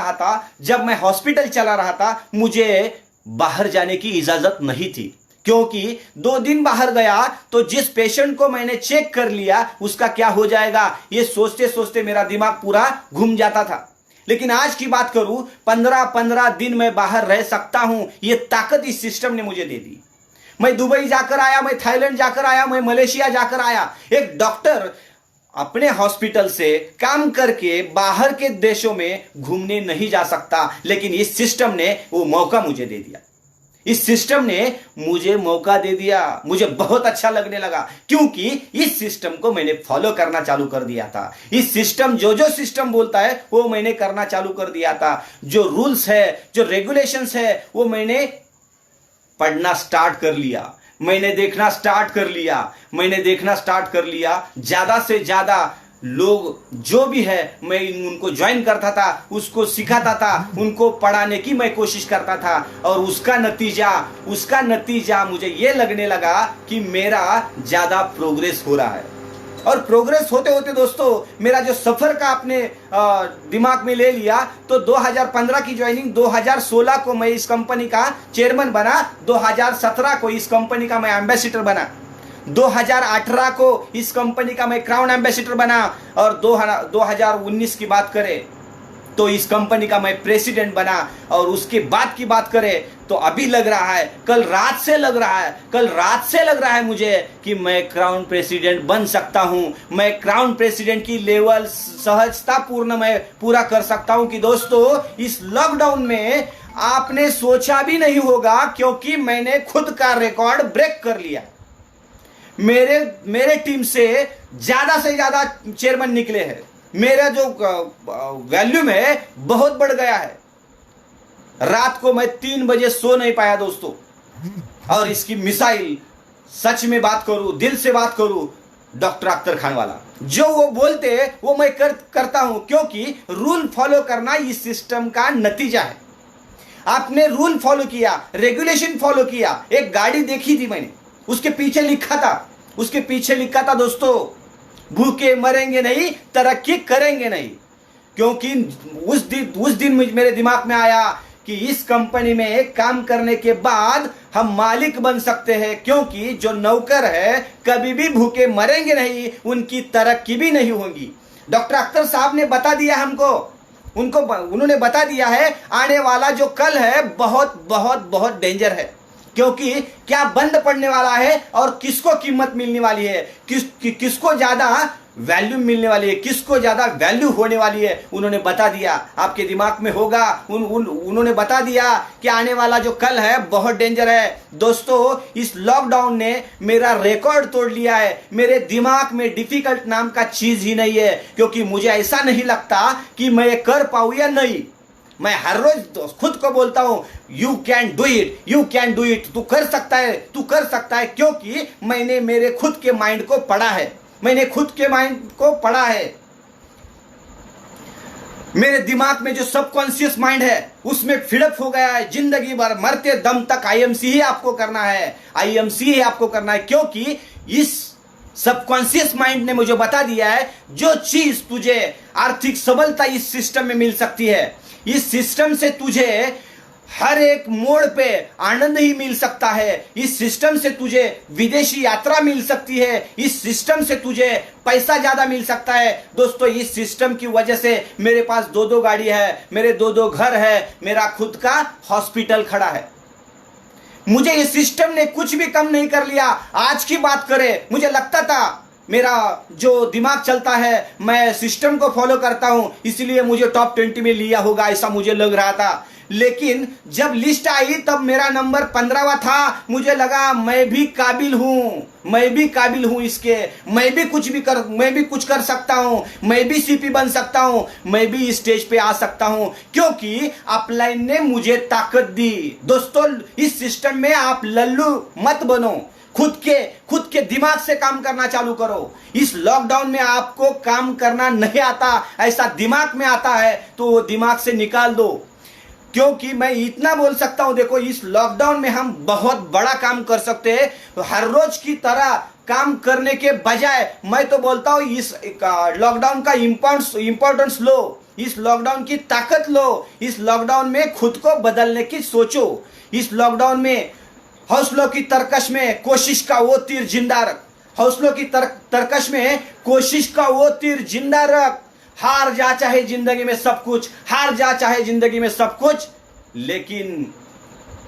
रहा था मुझे बाहर जाने की इजाजत नहीं थी। क्योंकि 2 दिन बाहर गया तो जिस पेशेंट को मैंने चेक कर लिया उसका क्या हो जाएगा, ये सोचते सोचते मेरा दिमाग पूरा घूम जाता था। लेकिन आज की बात करूं, 15 दिन मैं बाहर रह सकता हूं, ये ताकत इस सिस्टम ने मुझे दे दी। मैं दुबई जाकर आया, मैं थाईलैंड जाकर आया, मैं मलेशिया जाकर आया। एक डॉक्टर अपने हॉस्पिटल से काम करके बाहर के देशों में घूमने नहीं जा सकता, लेकिन इस सिस्टम ने वो मौका मुझे दे दिया। इस सिस्टम ने मुझे मौका दे दिया। मुझे बहुत अच्छा लगने लगा क्योंकि इस सिस्टम को मैंने फॉलो करना चालू कर दिया था। इस सिस्टम जो सिस्टम बोलता है वो मैंने करना चालू कर दिया था। जो रूल्स है, जो रेगुलेशंस है वो मैंने पढ़ना स्टार्ट कर लिया, मैंने देखना स्टार्ट कर लिया। ज्यादा से ज्यादा लोग जो भी है मैं उनको ज्वाइन करता था, उसको सिखाता था, उनको पढ़ाने की मैं कोशिश करता था। और उसका नतीजा मुझे ये लगने लगा कि मेरा ज्यादा प्रोग्रेस हो रहा है। और प्रोग्रेस होते होते दोस्तों मेरा जो सफर का आपने दिमाग में ले लिया, तो 2015 की ज्वाइनिंग, 2016 को मैं इस कंपनी का चेयरमैन बना, 2017 को इस कंपनी का मैं एम्बेसडर बना, 2018 को इस कंपनी का मैं क्राउन एम्बेसडर बना, और 2019 की बात करें तो इस कंपनी का मैं प्रेसिडेंट बना। और उसके बाद की बात करें तो अभी लग रहा है, कल रात से लग रहा है मुझे कि मैं क्राउन प्रेसिडेंट बन सकता हूं। मैं क्राउन प्रेसिडेंट की लेवल सहजता पूर्ण मैं पूरा कर सकता हूं। कि दोस्तों इस लॉकडाउन में आपने सोचा भी नहीं होगा, क्योंकि मैंने खुद का रिकॉर्ड ब्रेक कर लिया। मेरे टीम से ज्यादा चेयरमैन निकले हैं। मेरा जो वॉल्यूम है बहुत बढ़ गया है। रात को मैं 3 बजे सो नहीं पाया दोस्तों। और इसकी मिसाइल, सच में बात करूं, दिल से बात करूं, डॉक्टर अख्तर खान वाला जो वो बोलते वो मैं करता हूं। क्योंकि रूल फॉलो करना इस सिस्टम का नतीजा है। आपने रूल फॉलो किया, रेगुलेशन फॉलो किया। एक गाड़ी देखी थी मैंने, उसके पीछे लिखा था दोस्तों, भूखे मरेंगे नहीं, तरक्की करेंगे नहीं। क्योंकि उस दिन मेरे दिमाग में आया कि इस कंपनी में काम करने के बाद हम मालिक बन सकते हैं। क्योंकि जो नौकर है कभी भी भूखे मरेंगे नहीं, उनकी तरक्की भी नहीं होगी। डॉक्टर अख्तर साहब ने बता दिया हमको, उन्होंने बता दिया है आने वाला जो कल है बहुत डेंजर है। क्योंकि क्या बंद पड़ने वाला है और किसको कीमत मिलने वाली है, किसको ज्यादा वैल्यू मिलने वाली है, किसको ज्यादा वैल्यू होने वाली है, उन्होंने बता दिया। आपके दिमाग में होगा, उन्होंने बता दिया कि आने वाला जो कल है बहुत डेंजर है। दोस्तों इस लॉकडाउन ने मेरा रिकॉर्ड तोड़ लिया है। मेरे दिमाग में डिफिकल्ट नाम का चीज ही नहीं है। क्योंकि मुझे ऐसा नहीं लगता कि मैं कर पाऊं या नहीं। मैं हर रोज खुद को बोलता हूं यू कैन डू इट, तू कर सकता है। क्योंकि मैंने मेरे खुद के माइंड को पढ़ा है। मेरे दिमाग में जो सबकॉन्शियस माइंड है उसमें फिडअप हो गया है। जिंदगी भर मरते दम तक आईएमसी ही आपको करना है, क्योंकि इस सबकॉन्शियस माइंड ने मुझे बता दिया है जो चीज तुझे आर्थिक सबलता इस सिस्टम में मिल सकती है, इस सिस्टम से तुझे हर एक मोड़ पे आनंद ही मिल सकता है। इस सिस्टम से तुझे विदेशी यात्रा मिल सकती है, इस सिस्टम से तुझे पैसा ज्यादा मिल सकता है। दोस्तों, इस सिस्टम की वजह से मेरे पास 2-2 गाड़ी है, मेरे 2-2 घर है, मेरा खुद का हॉस्पिटल खड़ा है। मुझे इस सिस्टम ने कुछ भी कम नहीं कर लिया। आज की बात करें, मुझे लगता था मेरा जो दिमाग चलता है, मैं सिस्टम को फॉलो करता हूं, इसलिए मुझे टॉप 20 में लिया होगा, ऐसा मुझे लग रहा था। लेकिन जब लिस्ट आई तब मेरा नंबर 15वां था। मुझे लगा मैं भी काबिल हूं इसके, मैं भी कुछ कर सकता हूं, मैं भी सीपी बन सकता हूं, मैं भी स्टेज पे आ सकता हूं, क्योंकि अपलाइन ने मुझे ताकत दी। दोस्तों, इस सिस्टम में आप लल्लू मत बनो, खुद के दिमाग से काम करना चालू करो। इस लॉकडाउन में आपको काम करना नहीं आता, ऐसा दिमाग में आता है तो वो दिमाग से निकाल दो। क्योंकि मैं इतना बोल सकता हूं, देखो, इस लॉकडाउन में हम बहुत बड़ा काम कर सकते हैं। तो हर रोज की तरह काम करने के बजाय मैं तो बोलता हूं इस लॉकडाउन का इंपॉर्टेंस लो, इस लॉकडाउन की ताकत लो, इस लॉकडाउन में खुद को बदलने की सोचो। इस लॉकडाउन में हौसलों की तरकश में कोशिश का वो तीर जिंदा रख, हौसलों की तरकश में कोशिश का वो तीर जिंदा रख। हार जा चाहे जिंदगी में सब कुछ, हार जा चाहे जिंदगी में सब कुछ, लेकिन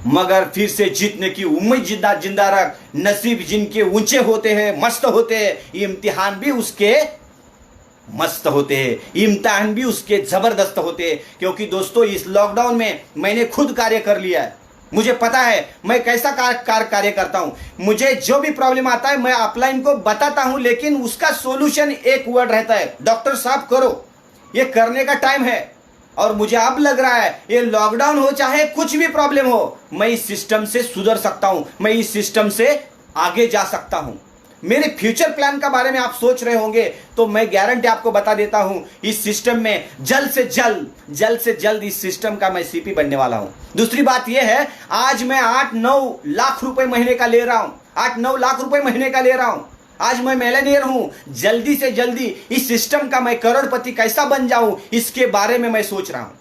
मगर फिर से जीतने की उम्मीद जिंदा रख। नसीब जिनके ऊंचे होते हैं, मस्त होते हैं, इम्तिहान भी उसके मस्त होते हैं, इम्तिहान भी उसके जबरदस्त होते हैं। क्योंकि दोस्तों, इस लॉकडाउन में मैंने खुद कार्य कर लिया है। मुझे पता है मैं कैसा कार्य करता हूं। मुझे जो भी प्रॉब्लम आता है मैं अपलाइन को बताता हूं, लेकिन उसका सॉल्यूशन एक वर्ड रहता है, डॉक्टर साहब करो। ये करने का टाइम है। और मुझे अब लग रहा है ये लॉकडाउन हो चाहे कुछ भी प्रॉब्लम हो, मैं इस सिस्टम से सुधर सकता हूं, मैं इस सिस्टम से आगे जा सकता हूं। मेरे फ्यूचर प्लान का बारे में आप सोच रहे होंगे, तो मैं गारंटी आपको बता देता हूं, इस सिस्टम में जल्द से जल्द इस सिस्टम का मैं सीपी बनने वाला हूं। दूसरी बात यह है, आज मैं 8-9 लाख रुपए महीने का ले रहा हूं, 8-9 लाख रुपए महीने का ले रहा हूं। आज मैं मिलियनेयर हूं। जल्दी से जल्दी इस सिस्टम का मैं करोड़पति कैसा बन जाऊं, इसके बारे में मैं सोच रहा हूं।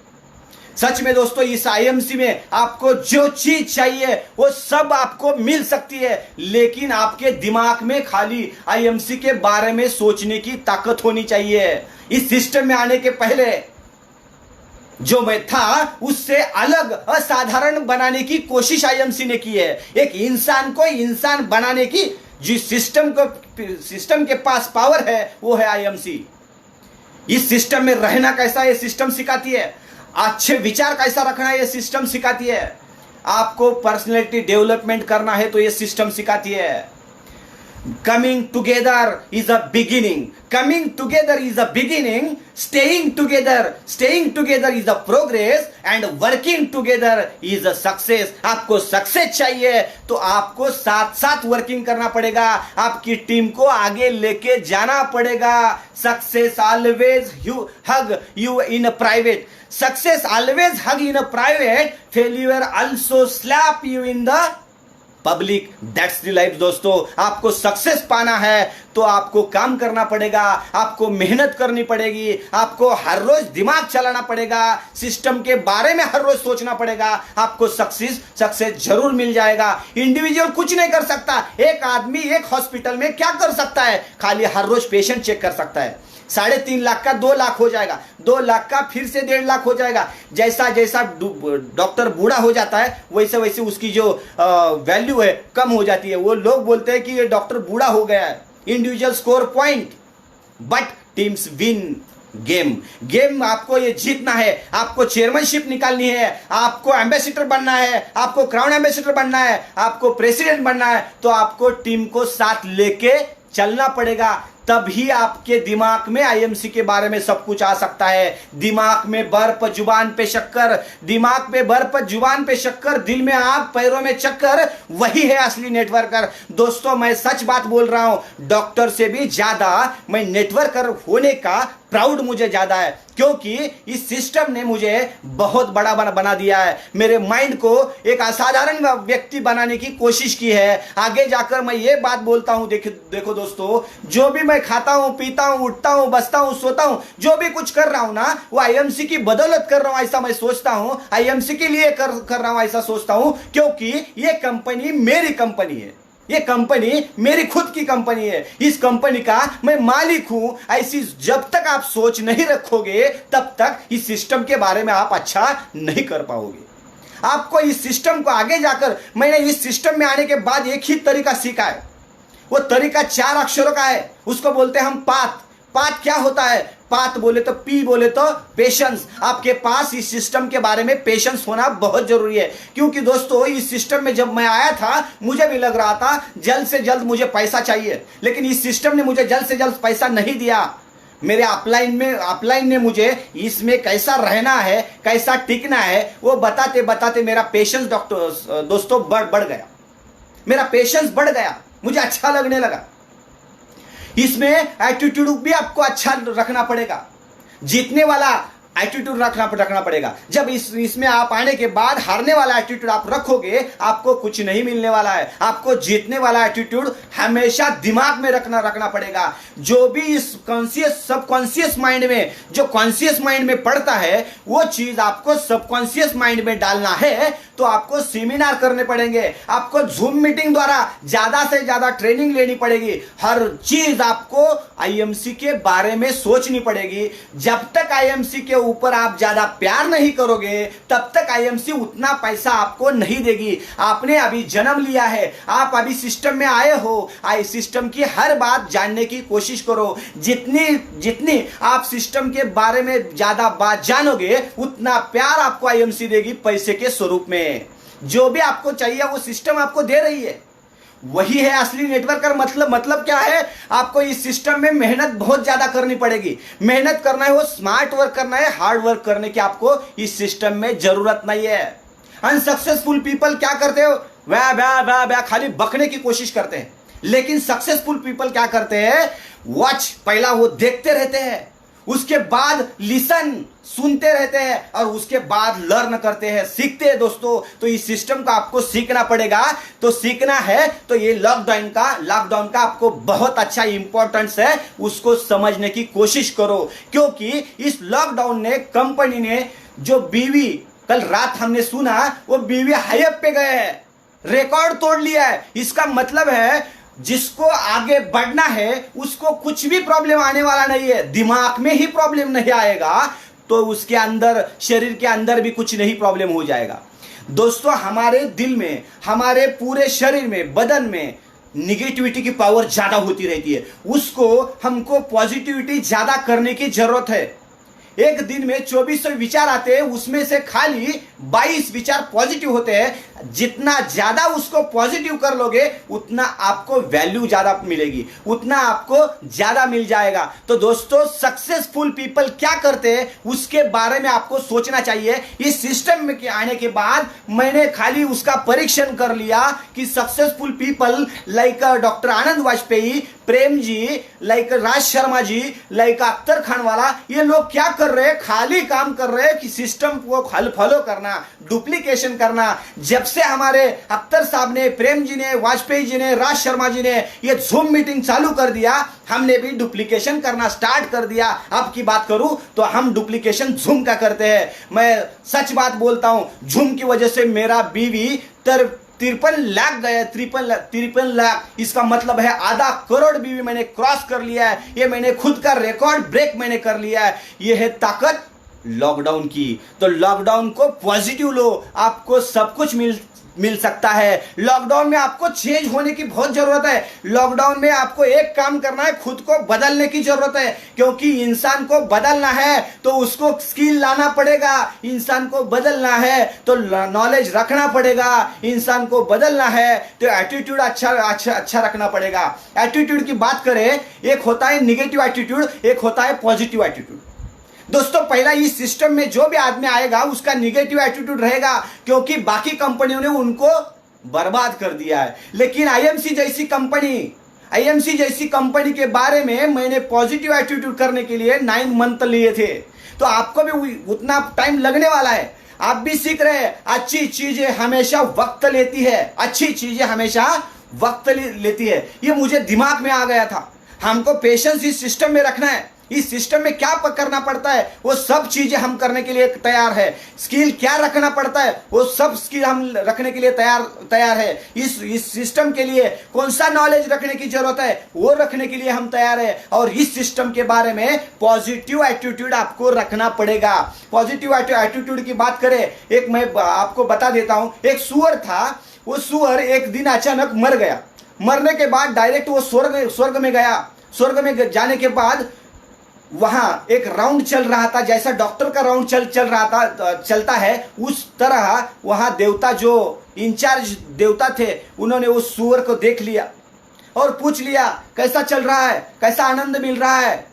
सच में दोस्तों, इस आईएमसी में आपको जो चीज चाहिए वो सब आपको मिल सकती है, लेकिन आपके दिमाग में खाली आईएमसी के बारे में सोचने की ताकत होनी चाहिए। इस सिस्टम में आने के पहले जो मैं था उससे अलग, असाधारण बनाने की कोशिश आईएमसी ने की है। एक इंसान को इंसान बनाने की जिस सिस्टम के पास पावर है वो है आईएमसी। इस सिस्टम में रहना कैसा ये सिस्टम सिखाती है, अच्छे विचार कैसा रखना ये सिस्टम सिखाती है, आपको पर्सनैलिटी डेवलपमेंट करना है तो ये सिस्टम सिखाती है। Coming together is a beginning. Staying together is a progress, and working together is a success. आपको सक्सेस चाहिए तो आपको साथ साथ वर्किंग करना पड़ेगा, आपकी टीम को आगे लेके जाना पड़ेगा। Success always hug you in a private. Failure also slap you in the public. That's the life दोस्तों। आपको सक्सेस पाना है तो आपको काम करना पड़ेगा, आपको मेहनत करनी पड़ेगी, आपको हर रोज दिमाग चलाना पड़ेगा, सिस्टम के बारे में हर रोज सोचना पड़ेगा। आपको सक्सेस जरूर मिल जाएगा। इंडिविजुअल कुछ नहीं कर सकता। एक आदमी एक हॉस्पिटल में क्या कर सकता है, खाली हर रोज पेशेंट चेक कर सकता है। 3.5 लाख का 2 लाख हो जाएगा, 2 लाख का फिर से 1.5 लाख हो जाएगा। जैसा जैसा डॉक्टर बूढ़ा हो जाता है वैसे वैसे उसकी जो वैल्यू है कम हो जाती है। वो लोग बोलते हैं कि ये डॉक्टर बूढ़ा हो गया है। Individual score point but teams win game. आपको ये जीतना है, आपको चेयरमैनशिप निकालनी है, आपको एम्बेसडर बनना है, आपको क्राउन एम्बेसडर बनना है, आपको प्रेसिडेंट बनना है, तो आपको टीम को साथ लेके चलना पड़ेगा। तभी आपके दिमाग में आईएमसी के बारे में सब कुछ आ सकता है। दिमाग में बर्फ, जुबान पे शक्कर, दिमाग पे बर्फ, जुबान पे शक्कर, दिल में आग, पैरों में चक्कर, वही है असली नेटवर्कर। दोस्तों, मैं सच बात बोल रहा हूं, डॉक्टर से भी ज्यादा मैं नेटवर्कर होने का प्राउड मुझे ज्यादा है, क्योंकि इस सिस्टम ने मुझे बहुत बड़ा बना दिया है। मेरे माइंड को एक असाधारण व्यक्ति बनाने की कोशिश की है। आगे जाकर मैं ये बात बोलता हूं, देखो दोस्तों, जो भी मैं खाता हूं, पीता हूं, उठता हूं, बसता हूं, सोता हूं, जो भी कुछ कर रहा हूं ना, वो आईएमसी की बदौलत कर रहा हूं, ऐसा मैं सोचता हूं। आईएमसी के लिए कर रहा हूं, ऐसा सोचता हूं, क्योंकि ये कंपनी मेरी कंपनी है। ये कंपनी मेरी खुद की कंपनी है। इस कंपनी का मैं मालिक हूं। ऐसी जब तक आप सोच नहीं रखोगे, तब तक इस सिस्टम के बारे में आप अच्छा नहीं कर पाओगे। आपको इस सिस्टम को आगे जाकर, मैंने इस सिस्टम में आने के बाद एक ही तरीका सीखा है। वो तरीका 4 अक्षरों का है। उसको बोलते हैं हम पाथ। पाथ क्या होता है? पाथ बोले तो, पी बोले तो पेशेंस। आपके पास इस सिस्टम के बारे में पेशेंस होना बहुत जरूरी है, क्योंकि दोस्तों इस सिस्टम में जब मैं आया था, मुझे भी लग रहा था जल्द से जल्द मुझे पैसा चाहिए, लेकिन इस सिस्टम ने मुझे जल्द से जल्द पैसा नहीं दिया। मेरे अपलाइन ने मुझे इसमें कैसा रहना है, कैसा टिकना है, वो बताते बताते मेरा पेशेंस दोस्तों बढ़ गया। मेरा पेशेंस बढ़ गया, मुझे अच्छा लगने लगा। इसमें एटीट्यूड भी आपको अच्छा रखना पड़ेगा, जीतने वाला एटीट्यूड रखना पड़ेगा। जब इसमें आप आने के बाद हारने वाला एटीट्यूड आप रखोगे, आपको कुछ नहीं मिलने वाला है। आपको जीतने वाला एटीट्यूड हमेशा दिमाग में रखना पड़ेगा। जो भी इस सबकॉन्शियस माइंड में, जो कॉन्शियस माइंड में पड़ता है, वो चीज आपको सबकॉन्शियस माइंड में डालना है, तो आपको सेमिनार करने पड़ेंगे, आपको जूम मीटिंग द्वारा ज्यादा से ज्यादा ट्रेनिंग लेनी पड़ेगी। हर चीज आपको आईएमसी के बारे में सोचनी पड़ेगी। जब तक आईएमसी के ऊपर आप ज्यादा प्यार नहीं करोगे, तब तक आईएमसी उतना पैसा आपको नहीं देगी। आपने अभी जन्म लिया है, आप अभी सिस्टम में आए हो, सिस्टम की हर बात जानने की कोशिश करो। जितनी आप सिस्टम के बारे में ज्यादा बात जानोगे, उतना प्यार आपको आईएमसी देगी पैसे के स्वरूप में। जो भी आपको चाहिए वो सिस्टम आपको दे रही है। वही है असली नेटवर्कर। मतलब क्या है? आपको इस सिस्टम में मेहनत बहुत ज्यादा करनी पड़ेगी। मेहनत करना है, वो स्मार्ट वर्क करना है, हार्ड वर्क करने की आपको इस सिस्टम में जरूरत नहीं है। अनसक्सेसफुल पीपल क्या करते हो? वह खाली बकने की कोशिश करते हैं। लेकिन सक्सेसफुल पीपल क्या करते हैं? वॉच, पहला वो देखते रहते हैं, उसके बाद लिसन, सुनते रहते हैं, और उसके बाद लर्न करते हैं, सीखते हैं दोस्तों। तो इस सिस्टम का आपको सीखना पड़ेगा। तो सीखना है तो ये लॉकडाउन का आपको बहुत अच्छा इंपॉर्टेंस है, उसको समझने की कोशिश करो। क्योंकि इस लॉकडाउन ने, कंपनी ने जो बीवी, कल रात हमने सुना, वो बीवी हाईअप पे गए हैं, रिकॉर्ड तोड़ लिया है। इसका मतलब है जिसको आगे बढ़ना है उसको कुछ भी प्रॉब्लम आने वाला नहीं है। दिमाग में ही प्रॉब्लम नहीं आएगा तो उसके अंदर, शरीर के अंदर भी कुछ नहीं प्रॉब्लम हो जाएगा। दोस्तों हमारे दिल में, हमारे पूरे शरीर में, बदन में निगेटिविटी की पावर ज्यादा होती रहती है। उसको हमको पॉजिटिविटी ज्यादा करने की जरूरत है। एक दिन में 2400 विचार आते हैं, उसमें से खाली 22 विचार पॉजिटिव होते हैं। जितना ज्यादा उसको पॉजिटिव कर लोगे, उतना आपको वैल्यू ज्यादा मिलेगी, उतना आपको ज्यादा मिल जाएगा। तो दोस्तों सक्सेसफुल पीपल क्या करते हैं, उसके बारे में आपको सोचना चाहिए। इस सिस्टम में आने के बाद मैंने खाली उसका परीक्षण कर लिया कि सक्सेसफुल पीपल लाइक डॉक्टर आनंद वाजपेयी, प्रेम जी, लाइक राज शर्मा जी, लाइक अख्तर खान वाला, ये लोग क्या कर रहे हैं? खाली काम कर रहे हैं कि सिस्टम को फॉलो करना, डुप्लीकेशन करना। जब से हमारे अख्तर साहब ने, प्रेम जी ने, वाजपेयी जी ने, राज शर्मा जी ने ये जूम मीटिंग चालू कर दिया, हमने भी डुप्लीकेशन करना स्टार्ट कर दिया। अब की बात करूं तो हम डुप्लीकेशन जूम का करते हैं। मैं सच बात बोलता हूं, जूम की वजह से मेरा बीवी 53 लाख गए, 53 लाख। इसका मतलब है आधा करोड़ बीवी मैंने क्रॉस कर लिया है। ये मैंने खुद का रिकॉर्ड ब्रेक मैंने कर लिया है। ये है ताकत लॉकडाउन की। तो लॉकडाउन को पॉजिटिव लो, आपको सब कुछ मिल सकता है। लॉकडाउन में आपको चेंज होने की बहुत जरूरत है। लॉकडाउन में आपको एक काम करना है, खुद को बदलने की जरूरत है। क्योंकि इंसान को बदलना है तो उसको स्किल लाना पड़ेगा। इंसान को बदलना है तो नॉलेज रखना पड़ेगा। इंसान को बदलना है तो एटीट्यूड अच्छा रखना पड़ेगा। एटीट्यूड की बात करें, एक होता है निगेटिव एटीट्यूड, एक होता है पॉजिटिव एटीट्यूड। दोस्तों पहला इस सिस्टम में जो भी आदमी आएगा उसका निगेटिव एटीट्यूड रहेगा, क्योंकि बाकी कंपनियों ने उनको बर्बाद कर दिया है। लेकिन आईएमसी जैसी कंपनी, आईएमसी जैसी कंपनी के बारे में मैंने पॉजिटिव एटीट्यूड करने के लिए 9 मंथ लिए थे। तो आपको भी उतना टाइम लगने वाला है। आप भी सीख रहे हैं। अच्छी चीजें हमेशा वक्त लेती है, अच्छी चीजें हमेशा वक्त लेती है। ये मुझे दिमाग में आ गया था। हमको पेशेंस इस सिस्टम में रखना है। इस सिस्टम में क्या करना पड़ता है वो सब चीजें हम करने के लिए तैयार है। स्किल क्या रखना पड़ता है वो सब स्किल हम रखने के लिए तैयार है। इस सिस्टम के लिए कौन सा नॉलेज रखने की जरूरत है वो रखने के लिए हम तैयार है। और इस सिस्टम के बारे में पॉजिटिव एटीट्यूड आपको रखना पड़ेगा। पॉजिटिव एटीट्यूड की बात करें, एक मैं आपको बता देता हूं। एक सुअर था, वो सुअर एक दिन अचानक मर गया। मरने के बाद डायरेक्ट वो स्वर्ग में गया। स्वर्ग में जाने के बाद वहां एक राउंड चल रहा था, जैसा डॉक्टर का राउंड चल रहा था, चलता है उस तरह वहां देवता, जो इंचार्ज देवता थे, उन्होंने उस सुअर को देख लिया और पूछ लिया कैसा चल रहा है, कैसा आनंद मिल रहा है,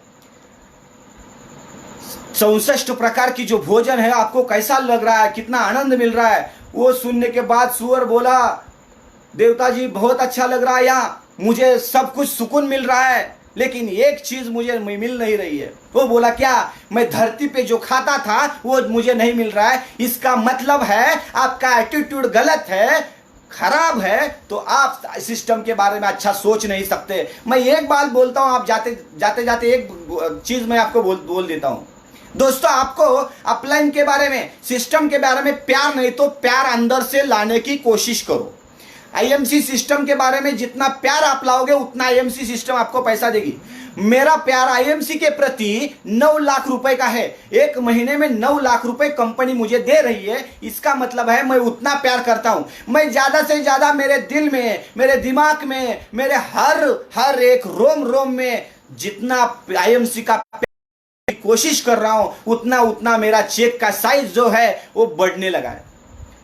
64 प्रकार की जो भोजन है आपको कैसा लग रहा है, कितना आनंद मिल रहा है। वो सुनने के बाद सुअर बोला, देवता जी बहुत अच्छा लग रहा है, यहाँ मुझे सब कुछ सुकून मिल रहा है, लेकिन एक चीज मुझे मिल नहीं रही है। वो बोला क्या? मैं धरती पे जो खाता था वो मुझे नहीं मिल रहा है। इसका मतलब है आपका एटीट्यूड गलत है, खराब है, तो आप सिस्टम के बारे में अच्छा सोच नहीं सकते। मैं एक बात बोलता हूं, आप जाते एक चीज मैं आपको बोल देता हूं। दोस्तों, आपको अपलाइन के बारे में, सिस्टम के बारे में प्यार नहीं तो प्यार अंदर से लाने की कोशिश करो। आईएमसी सिस्टम के बारे में जितना प्यार आप लाओगे उतना आईएमसी सिस्टम आपको पैसा देगी। मेरा प्यार आईएमसी के प्रति 9 लाख रुपए का है। एक महीने में 9 लाख रुपए कंपनी मुझे दे रही है। इसका मतलब है मैं उतना प्यार करता हूं। मैं ज्यादा से ज्यादा मेरे दिल में, मेरे दिमाग में, मेरे हर एक रोम में जितना आईएमसी का कोशिश कर रहा हूं उतना मेरा चेक का साइज जो है वो बढ़ने लगा है।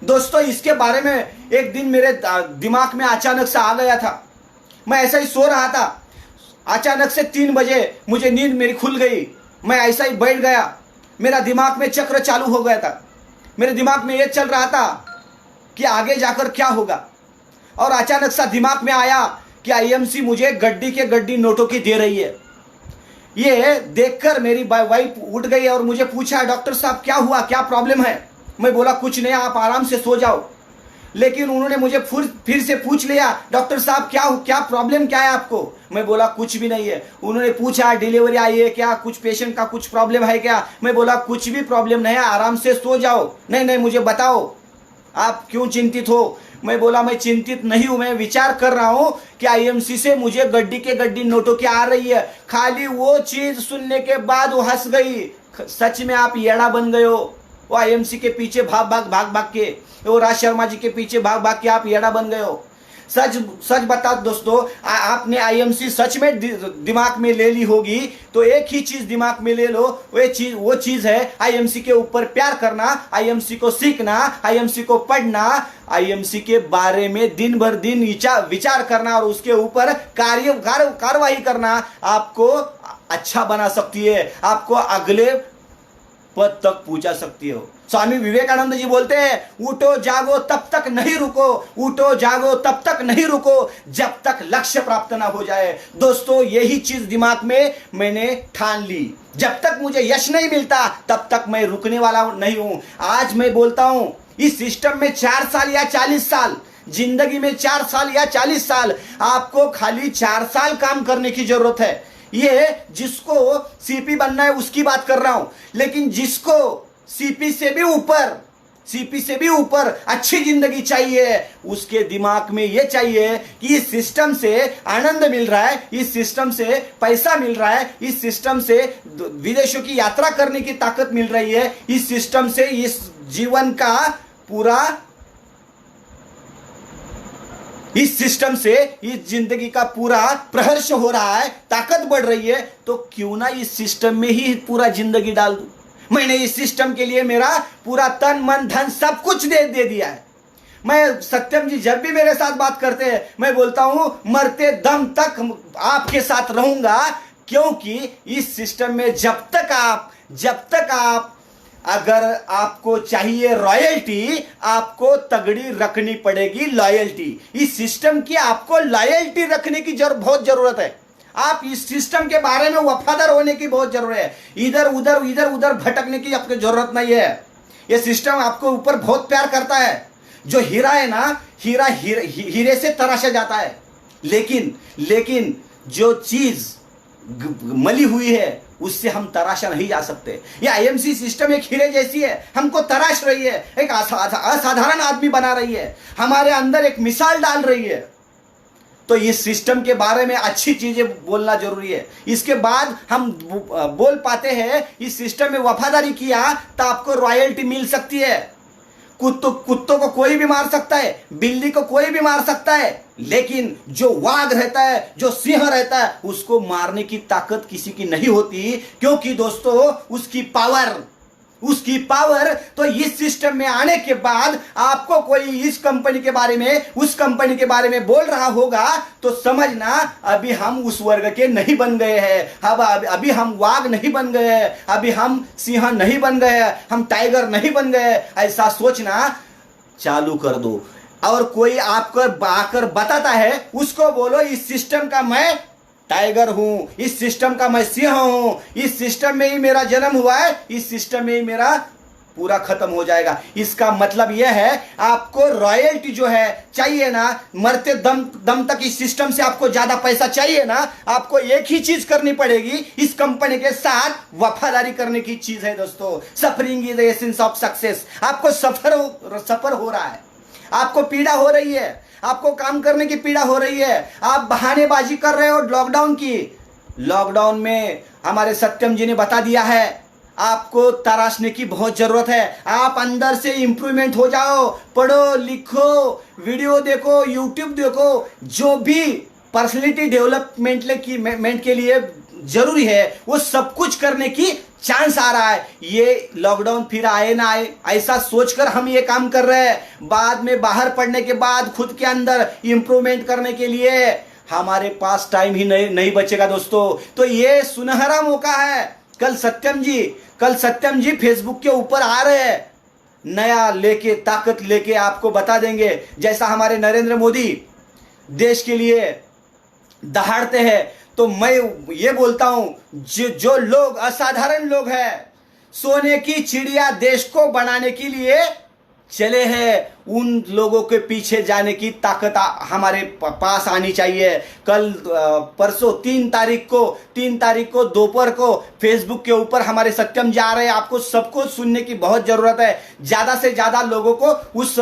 दोस्तों, इसके बारे में एक दिन मेरे दिमाग में अचानक से आ गया था। मैं ऐसा ही सो रहा था, अचानक से 3 बजे मुझे नींद मेरी खुल गई। मैं ऐसा ही बैठ गया, मेरा दिमाग में चक्र चालू हो गया था। मेरे दिमाग में ये चल रहा था कि आगे जाकर क्या होगा। और अचानक सा दिमाग में आया कि आईएमसी मुझे गड्डी के गड्डी नोटों की दे रही है। ये देखकर मेरी वाइफ उठ गई और मुझे पूछा, डॉक्टर साहब क्या हुआ, क्या प्रॉब्लम है? मैं बोला कुछ नहीं, आप आराम से सो जाओ। लेकिन उन्होंने मुझे फिर से पूछ लिया, डॉक्टर साहब क्या प्रॉब्लम क्या है आपको? मैं बोला कुछ भी नहीं है। उन्होंने पूछा डिलीवरी आई है क्या, कुछ पेशेंट का कुछ प्रॉब्लम है क्या? मैं बोला कुछ भी प्रॉब्लम नहीं है, आराम से सो जाओ। नहीं मुझे बताओ आप क्यों चिंतित हो? मैं बोला मैं चिंतित नहीं हूं, मैं विचार कर रहा हूं कि आईएमसी से मुझे गड्डी के गड्डी नोटों की आ रही है। खाली वो चीज सुनने के बाद वो हंस गई। सच में आप येड़ा बन गए हो। वो आईएमसी के पीछे भाग के, वो राज शर्मा जी के पीछे भाग के आप येड़ा बन गए हो। सच बता दोस्तों, आपने आईएमसी सच में दिमाग में ले ली होगी तो एक ही चीज दिमाग में ले लो, वो चीज है आईएमसी के ऊपर प्यार करना, आईएमसी को सीखना, आईएमसी को पढ़ना, आईएमसी के बारे में दिन भर दिन विचार करना और उसके ऊपर कार्यवाही करना आपको अच्छा बना सकती है, आपको अगले पद तक पहुंचा सकती हो। स्वामी विवेकानंद जी बोलते हैं, उठो जागो तब तक नहीं रुको, उठो जागो तब तक नहीं रुको जब तक लक्ष्य प्राप्त ना हो जाए। दोस्तों, यही चीज दिमाग में मैंने ठान ली। जब तक मुझे यश नहीं मिलता तब तक मैं रुकने वाला नहीं हूं। आज मैं बोलता हूं, इस सिस्टम में 4 साल या 40 साल, जिंदगी में 4 साल या 40 साल, आपको खाली 4 साल काम करने की जरूरत है। ये जिसको सीपी बनना है उसकी बात कर रहा हूं, लेकिन जिसको सीपी से भी ऊपर अच्छी जिंदगी चाहिए, उसके दिमाग में ये चाहिए कि इस सिस्टम से आनंद मिल रहा है, इस सिस्टम से पैसा मिल रहा है, इस सिस्टम से विदेशों की यात्रा करने की ताकत मिल रही है, इस सिस्टम से इस जीवन का पूरा, इस सिस्टम से इस जिंदगी का पूरा प्रहर्ष हो रहा है, ताकत बढ़ रही है, तो क्यों ना इस सिस्टम में ही पूरा जिंदगी डाल दूं। मैंने इस सिस्टम के लिए मेरा पूरा तन मन धन सब कुछ दे दिया है। मैं, सत्यम जी जब भी मेरे साथ बात करते हैं मैं बोलता हूं मरते दम तक आपके साथ रहूंगा, क्योंकि इस सिस्टम में जब तक आप अगर आपको चाहिए रॉयल्टी, आपको तगड़ी रखनी पड़ेगी लॉयल्टी। इस सिस्टम की आपको लॉयल्टी रखने की बहुत जरूरत है। आप इस सिस्टम के बारे में वफादार होने की बहुत जरूरत है। इधर उधर भटकने की आपको जरूरत नहीं है। यह सिस्टम आपको ऊपर बहुत प्यार करता है। जो हीरा है ना, हीरे से तराशा जाता है, लेकिन जो चीज मली हुई है उससे हम तराशा नहीं जा सकते। ये आईएमसी सिस्टम एक हीरे जैसी है, हमको तराश रही है, एक असाधारण आदमी बना रही है, हमारे अंदर एक मिसाल डाल रही है। तो इस सिस्टम के बारे में अच्छी चीजें बोलना जरूरी है। इसके बाद हम बोल पाते हैं इस सिस्टम में वफादारी किया तो आपको रॉयल्टी मिल सकती है। कुत्तों को कोई भी मार सकता है, बिल्ली को कोई भी मार सकता है, लेकिन जो वाघ रहता है, जो सिंह रहता है, उसको मारने की ताकत किसी की नहीं होती। क्योंकि दोस्तों उसकी पावर तो इस सिस्टम में आने के बाद आपको कोई इस कंपनी के बारे में, उस कंपनी के बारे में बोल रहा होगा तो समझना अभी हम उस वर्ग के नहीं बन गए हैं। अभी हम वाघ नहीं बन गए हैं, अभी हम सिंह नहीं बन गए हैं, हम टाइगर नहीं बन गए। ऐसा सोचना चालू कर दो। और कोई आपको आकर बताता है, उसको बोलो इस सिस्टम का मैं टाइगर हूं, इस सिस्टम का मैं सिंह हूं, इस सिस्टम में ही मेरा जन्म हुआ है, इस सिस्टम में ही मेरा पूरा खत्म हो जाएगा। इसका मतलब यह है आपको रॉयल्टी जो है चाहिए ना, मरते दम तक इस सिस्टम से आपको ज्यादा पैसा चाहिए ना, आपको एक ही चीज करनी पड़ेगी, इस कंपनी के साथ वफादारी करने की चीज है दोस्तों। Suffering is the essence of success. आपको सफर हो रहा है, आपको पीड़ा हो रही है, आपको काम करने की पीड़ा हो रही है, आप बहानेबाजी कर रहे हो लॉकडाउन की। लॉकडाउन में हमारे सत्यम जी ने बता दिया है आपको तराशने की बहुत जरूरत है। आप अंदर से इंप्रूवमेंट हो जाओ, पढ़ो लिखो, वीडियो देखो, यूट्यूब देखो, जो भी पर्सनैलिटी डेवलपमेंट के लिए जरूरी है वो सब कुछ करने की चांस आ रहा है। ये लॉकडाउन फिर आए ना आए ऐसा सोचकर हम ये काम कर रहे हैं। बाद में बाहर पढ़ने के बाद खुद के अंदर इंप्रूवमेंट करने के लिए हमारे पास टाइम ही नहीं बचेगा दोस्तों। तो ये सुनहरा मौका है। कल सत्यम जी फेसबुक के ऊपर आ रहे हैं, नया लेके, ताकत लेके आपको बता देंगे। जैसा हमारे नरेंद्र मोदी देश के लिए दहाड़ते हैं, तो मैं ये बोलता हूं जो लोग असाधारण लोग हैं, सोने की चिड़िया देश को बनाने के लिए चले हैं, उन लोगों के पीछे जाने की ताकत हमारे पास आनी चाहिए। कल परसों 3 तारीख को दोपहर को फेसबुक के ऊपर हमारे सत्यम जा रहे हैं। आपको सबको सुनने की बहुत जरूरत है। ज्यादा से ज्यादा लोगों को उस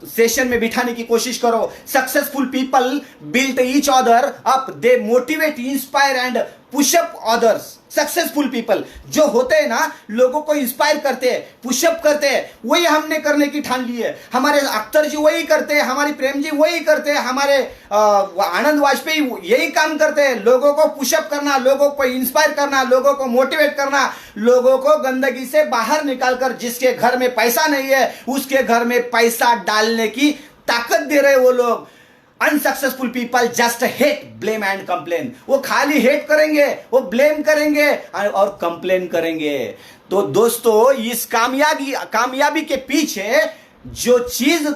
सेशन में बिठाने की कोशिश करो। Successful people build each other up, they motivate, inspire and push up others. Successful people जो होते हैं ना, लोगों को इंस्पायर करते हैं, पुशअप करते हैं, वही हमने करने की ठान ली है। हमारे अख्तर जी वही करते हैं, हमारी प्रेम जी वही करते हैं, हमारे आनंद वाजपेयी यही काम करते हैं। लोगों को पुशअप करना, लोगों को इंस्पायर करना, लोगों को मोटिवेट करना, लोगों को गंदगी से बाहर निकालकर जिसके घर में पैसा नहीं है उसके घर में पैसा डालने की ताकत दे रहे वो लोग। Unsuccessful people just hate, blame and complain. वो खाली हेट करेंगे, वो ब्लेम करेंगे और कंप्लेन करेंगे। तो दोस्तों इस कामयाबी के पीछे जो चीज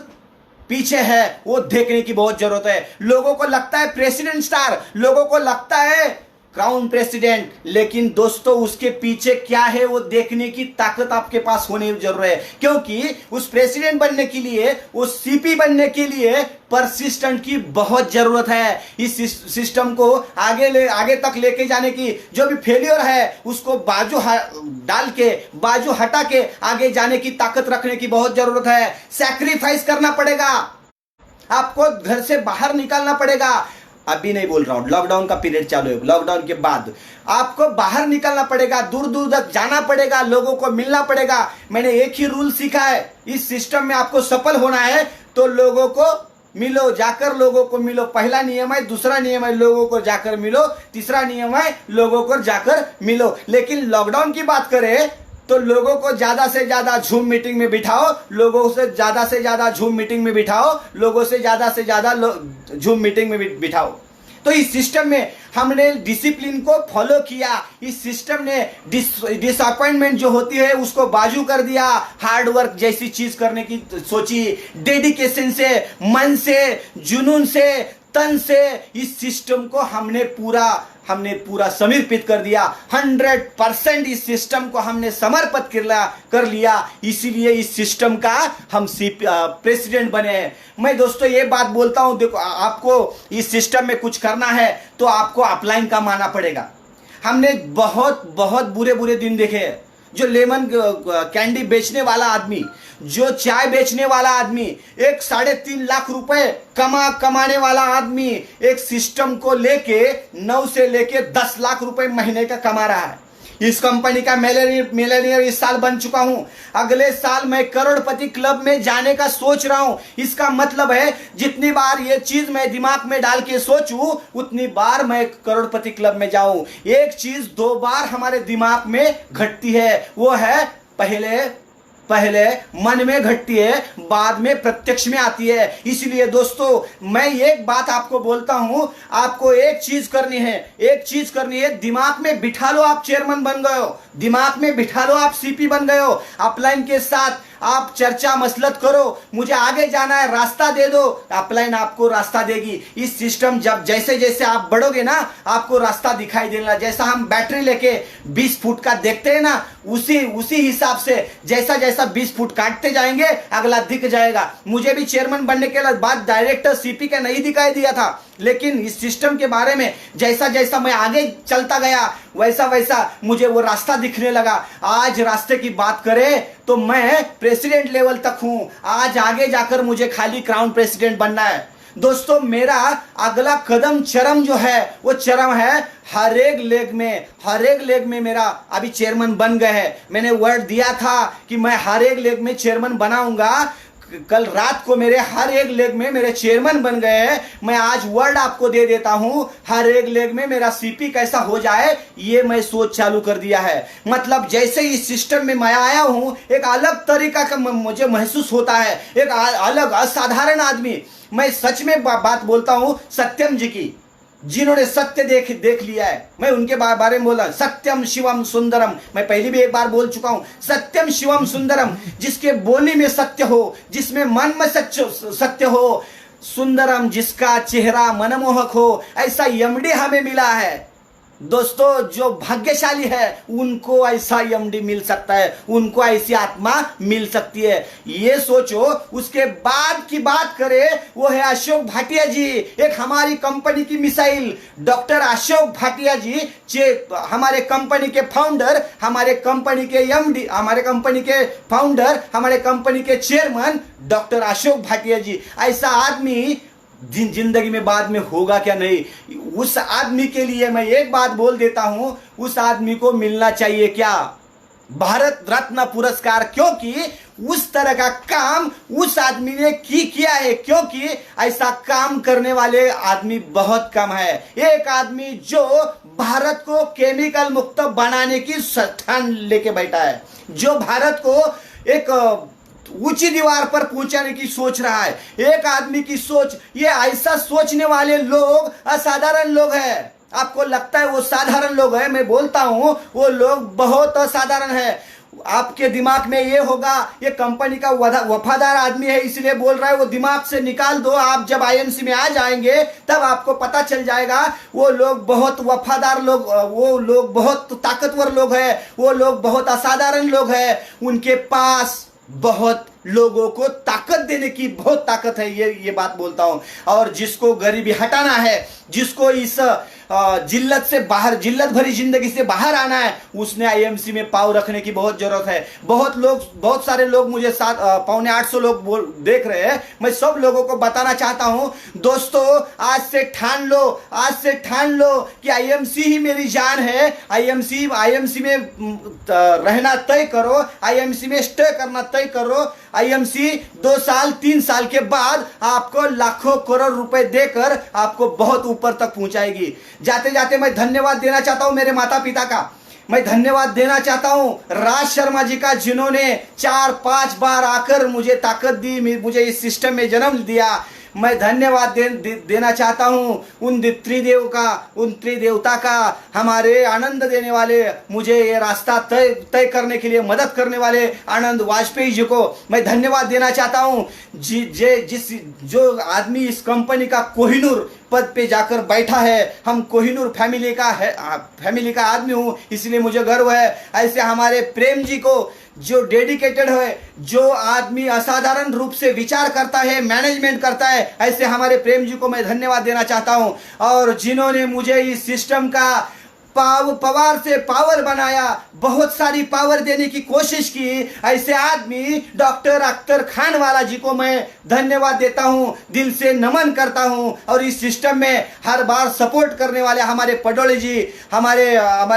पीछे है वो देखने की बहुत जरूरत है। लोगों को लगता है प्रेसिडेंट स्टार, लोगों को लगता है क्राउन प्रेसिडेंट, लेकिन दोस्तों उसके पीछे क्या है वो देखने की ताकत आपके पास होनी जरूर है। क्योंकि उस प्रेसिडेंट बनने के लिए, उस सीपी बनने के लिए परसिस्टेंट की बहुत जरूरत है। इस सिस्टम को आगे तक लेके जाने की, जो भी फेलियर है उसको बाजू हटा के आगे जाने की ताकत रखने की बहुत जरूरत है। सैक्रिफाइस करना पड़ेगा, आपको घर से बाहर निकालना पड़ेगा। अभी नहीं बोल रहा हूं, लॉकडाउन का पीरियड चालू है, लॉकडाउन के बाद आपको बाहर निकलना पड़ेगा, दूर दूर तक जाना पड़ेगा, लोगों को मिलना पड़ेगा। मैंने एक ही रूल सीखा है, इस सिस्टम में आपको सफल होना है तो लोगों को मिलो, जाकर लोगों को मिलो। पहला नियम है, दूसरा नियम है लोगों को जाकर मिलो, तीसरा नियम है लोगों को जाकर मिलो। लेकिन लॉकडाउन की बात करें तो लोगों को ज्यादा से ज्यादा झूम मीटिंग में बिठाओ, लोगों से ज्यादा झूम मीटिंग में बिठाओ, लोगों से ज्यादा झूम मीटिंग में बिठाओ। तो इस सिस्टम में हमने डिसिप्लिन को फॉलो किया, इस सिस्टम ने डिसअपॉइंटमेंट जो होती है उसको बाजू कर दिया, हार्ड वर्क जैसी चीज करने की सोची, डेडिकेशन से, मन से, जुनून से, तन से इस सिस्टम को हमने पूरा समर्पित कर दिया। 100% इस सिस्टम को हमने समर्पित कर लिया, इसीलिए इस सिस्टम का हम प्रेसिडेंट बने हैं। मैं दोस्तों ये बात बोलता हूं, देखो आपको इस सिस्टम में कुछ करना है तो आपको अपलाइन का मानना पड़ेगा। हमने बहुत बहुत बुरे दिन देखे हैं। जो लेमन कैंडी बेचने वाला आदमी, जो चाय बेचने वाला आदमी, एक 3.5 लाख रुपए कमाने वाला आदमी एक सिस्टम को लेके 9 से लेके 10 लाख रुपए महीने का कमा रहा है। इस कंपनी का मिलेनियर इस साल बन चुका हूं, अगले साल मैं करोड़पति क्लब में जाने का सोच रहा हूं। इसका मतलब है जितनी बार ये चीज मैं दिमाग में डाल के सोचूं उतनी बार मैं करोड़पति क्लब में जाऊं। एक चीज 2 बार हमारे दिमाग में घटती है, वो है पहले मन में घटती है, बाद में प्रत्यक्ष में आती है। इसलिए दोस्तों मैं एक बात आपको बोलता हूं, आपको एक चीज करनी है, दिमाग में बिठा लो आप चेयरमैन बन गए हो, दिमाग में बिठा लो आप सीपी बन गए हो। अपलाइन के साथ आप चर्चा मसलत करो, मुझे आगे जाना है, रास्ता दे दो, अपलाइन आपको रास्ता देगी। इस सिस्टम जब जैसे जैसे आप बढ़ोगे ना, आपको रास्ता दिखाई देगा। जैसा हम बैटरी लेके 20 फुट का देखते हैं ना, उसी हिसाब से जैसा 20 फुट काटते जाएंगे अगला दिख जाएगा। मुझे भी चेयरमैन बनने के बाद डायरेक्टर सीपी का नहीं दिखाई दिया था, लेकिन इस सिस्टम के बारे में जैसा मैं आगे चलता गया वैसा मुझे वो रास्ता दिखने लगा। आज रास्ते की बात करें तो मैं प्रेसिडेंट लेवल तक हूं। आज आगे जाकर मुझे खाली क्राउन प्रेसिडेंट बनना है। दोस्तों मेरा अगला कदम चरम जो है वो चरम है हर एक लेग में मेरा अभी चेयरमैन बन गए हैं। मैंने वर्ड दिया था कि मैं हर एक लेग में चेयरमैन बनाऊंगा। कल रात को मेरे हर एक लेग में मेरे चेयरमैन बन गए हैं। मैं आज वर्ड आपको दे देता हूं, हर एक लेग में मेरा सीपी कैसा हो जाए ये मैं सोच चालू कर दिया है। मतलब जैसे इस सिस्टम में मैं आया हूं, एक अलग तरीका का मुझे महसूस होता है, एक अलग असाधारण आदमी। मैं सच में बात बोलता हूं सत्यम जी की, जिन्होंने सत्य देख लिया है, मैं उनके बारे में बोला। सत्यम शिवम सुंदरम, मैं पहले भी एक बार बोल चुका हूं, सत्यम शिवम सुंदरम, जिसके बोली में सत्य हो, जिसमें मन में सत्य हो, सुंदरम जिसका चेहरा मनमोहक हो, ऐसा एमडी हमें मिला है। दोस्तों जो भाग्यशाली है उनको ऐसा एमडी मिल सकता है, उनको ऐसी आत्मा मिल सकती है। ये सोचो। उसके बाद की बात करें वो है अशोक भाटिया जी, एक हमारी कंपनी की मिसाइल। डॉक्टर अशोक भाटिया जी हमारे कंपनी के फाउंडर, हमारे कंपनी के एमडी, हमारे कंपनी के फाउंडर, हमारे कंपनी के चेयरमैन डॉक्टर अशोक भाटिया जी। ऐसा आदमी जिंदगी में बाद में होगा क्या नहीं। उस आदमी के लिए मैं एक बात बोल देता हूं, उस आदमी को मिलना चाहिए क्या भारत रत्न पुरस्कार, क्योंकि उस तरह का काम उस आदमी ने किया है। क्योंकि ऐसा काम करने वाले आदमी बहुत कम है। एक आदमी जो भारत को केमिकल मुक्त बनाने की ठान लेके बैठा है, जो भारत को एक ऊंची दीवार पर पहुंचाने की सोच रहा है। एक आदमी की सोच, ये ऐसा सोचने वाले लोग असाधारण लोग हैं। आपको लगता है वो साधारण लोग हैं, मैं बोलता हूं वो लोग बहुत असाधारण है। आपके दिमाग में ये होगा ये कंपनी का वफादार आदमी है इसलिए बोल रहा है, वो दिमाग से निकाल दो। आप जब आईएमसी में आ जाएंगे तब आपको पता चल जाएगा वो लोग बहुत वफादार लोग, वो लोग बहुत ताकतवर लोग हैं, वो लोग बहुत असाधारण लोग हैं। उनके पास बहुत लोगों को ताकत देने की बहुत ताकत है, ये बात बोलता हूं। और जिसको गरीबी हटाना है, जिसको इस जिल्लत से बाहर, जिल्लत भरी जिंदगी से बाहर आना है, उसने आईएमसी में पाँव रखने की बहुत जरूरत है। बहुत सारे लोग मुझे 700-800 लोग देख रहे हैं। मैं सब लोगों को बताना चाहता हूं, दोस्तों आज से ठान लो कि आईएमसी ही मेरी जान है। आईएमसी में रहना तय करो, आईएमसी में स्टे करना तय करो। आईएमसी 2 साल 3 साल के बाद आपको लाखों करोड़ रुपए देकर आपको बहुत ऊपर तक पहुंचाएगी। जाते जाते मैं धन्यवाद देना चाहता हूं मेरे माता पिता का। मैं धन्यवाद देना चाहता हूं राज शर्मा जी का, जिन्होंने 4-5 बार आकर मुझे ताकत दी, मुझे इस सिस्टम में जन्म दिया। मैं धन्यवाद देना चाहता हूँ उन त्रिदेवता का, हमारे आनंद देने वाले, मुझे ये रास्ता तय करने के लिए मदद करने वाले आनंद वाजपेयी जी को मैं धन्यवाद देना चाहता हूँ। जो आदमी इस कंपनी का कोहिनूर पद पे जाकर बैठा है, हम कोहिनूर फैमिली का आदमी हूँ, इसलिए मुझे गर्व है। ऐसे हमारे प्रेम जी को, जो डेडिकेटेड है, जो आदमी असाधारण रूप से विचार करता है, मैनेजमेंट करता है, ऐसे हमारे प्रेम जी को मैं धन्यवाद देना चाहता हूं। और जिन्होंने मुझे इस सिस्टम का पावर से पावर बनाया, बहुत सारी पावर देने की कोशिश की, ऐसे आदमी डॉक्टर अख्तर खान वाला जी को मैं धन्यवाद देता हूं, दिल से नमन करता हूं। और इस सिस्टम में हर बार सपोर्ट करने वाले हमारे पडोले जी, हमारे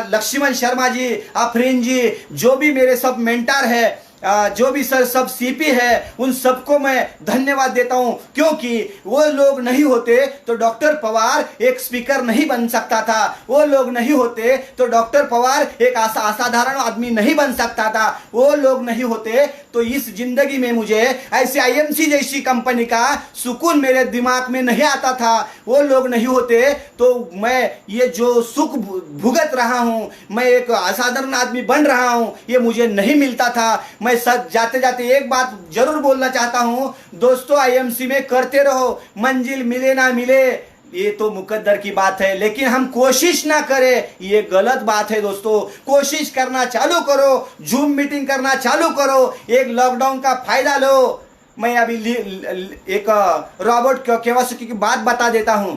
लक्ष्मण शर्मा जी, आफरीन जी, जो भी मेरे सब मेंटर है, जो भी सब सीपी है, उन सबको मैं धन्यवाद देता हूं, क्योंकि वो लोग नहीं होते तो डॉक्टर पवार एक स्पीकर नहीं बन सकता था, वो लोग नहीं होते तो डॉक्टर पवार एक असाधारण आदमी नहीं बन सकता था, वो लोग नहीं होते तो इस जिंदगी में मुझे ऐसे आईएमसी जैसी कंपनी का सुकून मेरे दिमाग में नहीं आता था। वो लोग नहीं होते तो मैं ये जो सुख भुगत रहा हूं, मैं एक असाधारण आदमी बन रहा हूं, ये मुझे नहीं मिलता था। मैं सच जाते जाते एक बात जरूर बोलना चाहता हूं दोस्तों, आईएमसी में करते रहो, मंजिल मिले ना मिले ये तो मुकद्दर की बात है, लेकिन हम कोशिश ना करें ये गलत बात है दोस्तों। कोशिश करना चालू करो, जूम मीटिंग करना चालू करो, एक लॉकडाउन का फायदा लो। मैं अभी एक रॉबर्ट कियोसाकी की बात बता देता हूं।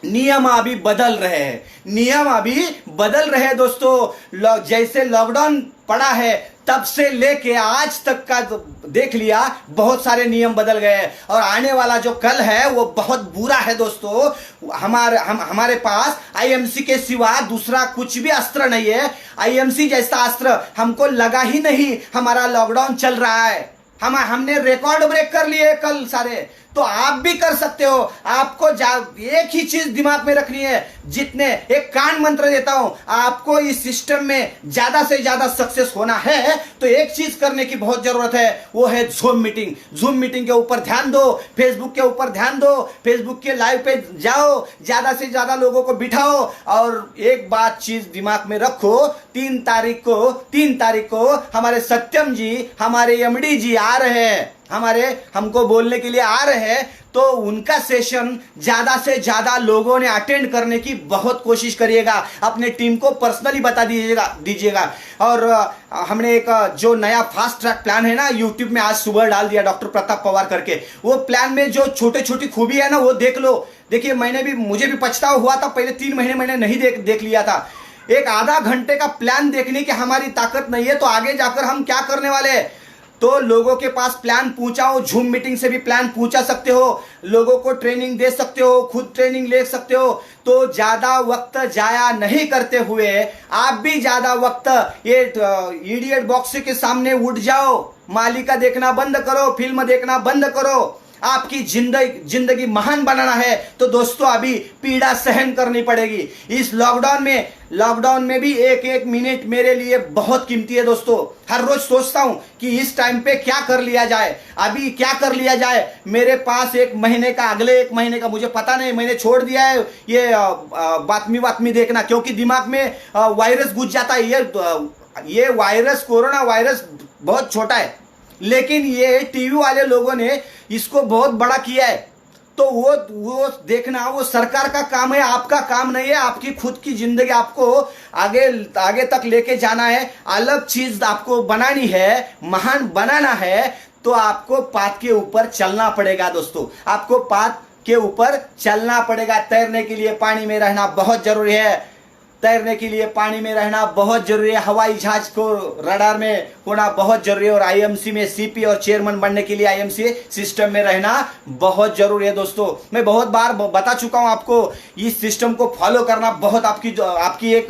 नियम अभी बदल रहे हैं, नियम अभी बदल रहे हैं दोस्तों। जैसे लॉकडाउन पड़ा है तब से लेके आज तक का देख लिया, बहुत सारे नियम बदल गए और आने वाला जो कल है वो बहुत बुरा है दोस्तों। हमारे पास आईएमसी के सिवा दूसरा कुछ भी अस्त्र नहीं है। आईएमसी जैसा अस्त्र हमको लगा ही नहीं। हमारा लॉकडाउन चल रहा है, हमने रिकॉर्ड ब्रेक कर लिए कल सारे, तो आप भी कर सकते हो। आपको एक ही चीज दिमाग में रखनी है, एक कान मंत्र देता हूं, आपको इस सिस्टम में ज्यादा से ज्यादा सक्सेस होना है तो एक चीज करने की बहुत जरूरत है, वो है जूम मीटिंग। जूम मीटिंग के ऊपर ध्यान दो, फेसबुक के ऊपर ध्यान दो, फेसबुक के लाइव पे जाओ, ज्यादा से ज्यादा लोगों को बिठाओ। और एक बात चीज दिमाग में रखो, 3 तारीख को हमारे सत्यम जी, हमारे एमडी जी आ रहे हैं, हमको बोलने के लिए आ रहे हैं, तो उनका सेशन ज्यादा से ज्यादा लोगों ने अटेंड करने की बहुत कोशिश करिएगा। अपने टीम को पर्सनली बता दीजिएगा। और हमने एक जो नया फास्ट ट्रैक प्लान है ना, यूट्यूब में आज सुबह डाल दिया डॉक्टर प्रताप पवार करके। वो प्लान में जो छोटी खूबी है ना, वो देख लो। देखिए मुझे भी पछतावा हुआ था, पहले 3 महीने मैंने नहीं देख लिया था। एक आधा घंटे का प्लान देखने की हमारी ताकत नहीं है, तो आगे जाकर हम क्या करने वाले हैं? तो लोगों के पास प्लान पहुंचाओ, जूम मीटिंग से भी प्लान पहुंचा सकते हो, लोगों को ट्रेनिंग दे सकते हो, खुद ट्रेनिंग ले सकते हो। तो ज्यादा वक्त जाया नहीं करते हुए आप भी ज्यादा वक्त ये इडियट बॉक्स के सामने उठ जाओ, मालिका देखना बंद करो, फिल्म देखना बंद करो। आपकी जिंदगी महान बनाना है तो दोस्तों अभी पीड़ा सहन करनी पड़ेगी। इस लॉकडाउन में भी एक मिनट मेरे लिए बहुत कीमती है दोस्तों। हर रोज सोचता हूं कि इस टाइम पे क्या कर लिया जाए, अभी क्या कर लिया जाए। मेरे पास अगले 1 महीने का मुझे पता नहीं, मैंने छोड़ दिया है ये बातमी देखना, क्योंकि दिमाग में वायरस घुस जाता है। ये वायरस, कोरोना वायरस बहुत छोटा है, लेकिन ये टीवी वाले लोगों ने इसको बहुत बड़ा किया है। तो वो देखना वो सरकार का काम है, आपका काम नहीं है। आपकी खुद की जिंदगी आपको आगे तक लेके जाना है, अलग चीज आपको बनानी है, महान बनाना है, तो आपको पाथ के ऊपर चलना पड़ेगा दोस्तों। आपको पाथ के ऊपर चलना पड़ेगा। तैरने के लिए पानी में रहना बहुत जरूरी है, तैरने के लिए पानी में रहना बहुत जरूरी है। हवाई जहाज को रडार में होना बहुत जरूरी है। और आईएमसी में सीपी और चेयरमैन बनने के लिए आईएमसी सिस्टम में रहना बहुत जरूरी है दोस्तों। मैं बहुत बार बता चुका हूं आपको, इस सिस्टम को फॉलो करना बहुत आपकी एक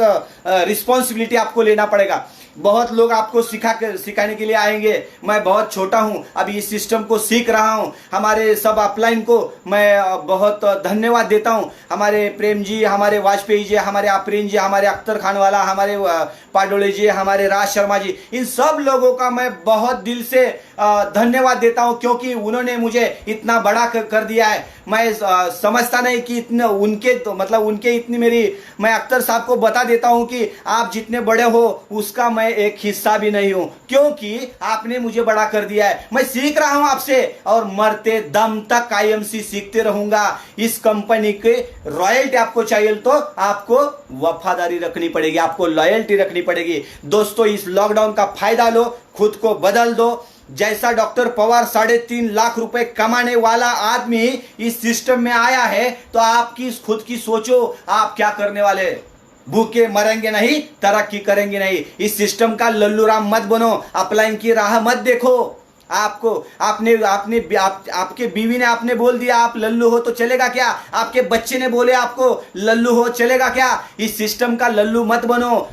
रिस्पॉन्सिबिलिटी आपको लेना पड़ेगा। बहुत लोग आपको सिखाने के लिए आएंगे। मैं बहुत छोटा हूं, अभी इस सिस्टम को सीख रहा हूं। हमारे सब अपलाइन को मैं बहुत धन्यवाद देता हूं। हमारे प्रेम जी, हमारे वाजपेयी जी, हमारे आफरीन जी, हमारे अख्तर खान वाला, हमारे पाडोले जी, हमारे राज शर्मा जी, इन सब लोगों का मैं बहुत दिल से धन्यवाद देता हूं, क्योंकि उन्होंने मुझे इतना बड़ा कर दिया है। मैं समझता नहीं कि इतने उनके तो मतलब उनके इतनी मेरी, मैं अख्तर साहब को बता देता हूं कि आप जितने बड़े हो उसका मैं एक हिस्सा भी नहीं हूं, क्योंकि आपने मुझे बड़ा कर दिया है। मैं सीख रहा हूं आपसे और मरते दम तक आईएमसी सीखते रहूंगा। इस कंपनी के रॉयल्टी आपको चाहिए तो आपको वफादारी रखनी पड़ेगी, आपको लॉयल्टी रखनी पड़ेगी। दोस्तों, इस लॉकडाउन का फायदा लो, खुद को बदल दो। जैसा डॉक्टर पवार 3.5 लाख रुपए कमाने वाला आदमी इस सिस्टम में आया है, तो आपकी खुद की सोचो, आप क्या करने वाले। भूखे मरेंगे नहीं, तरक्की करेंगे नहीं। इस सिस्टम का लल्लू राम मत बनो, अपलाइन की राह मत देखो। आपको आपके बीवी ने आपने बोल दिया आप लल्लू हो तो चलेगा क्या? आपके बच्चे ने बोले आपको लल्लू हो, चलेगा क्या? इस सिस्टम का लल्लू मत बनो।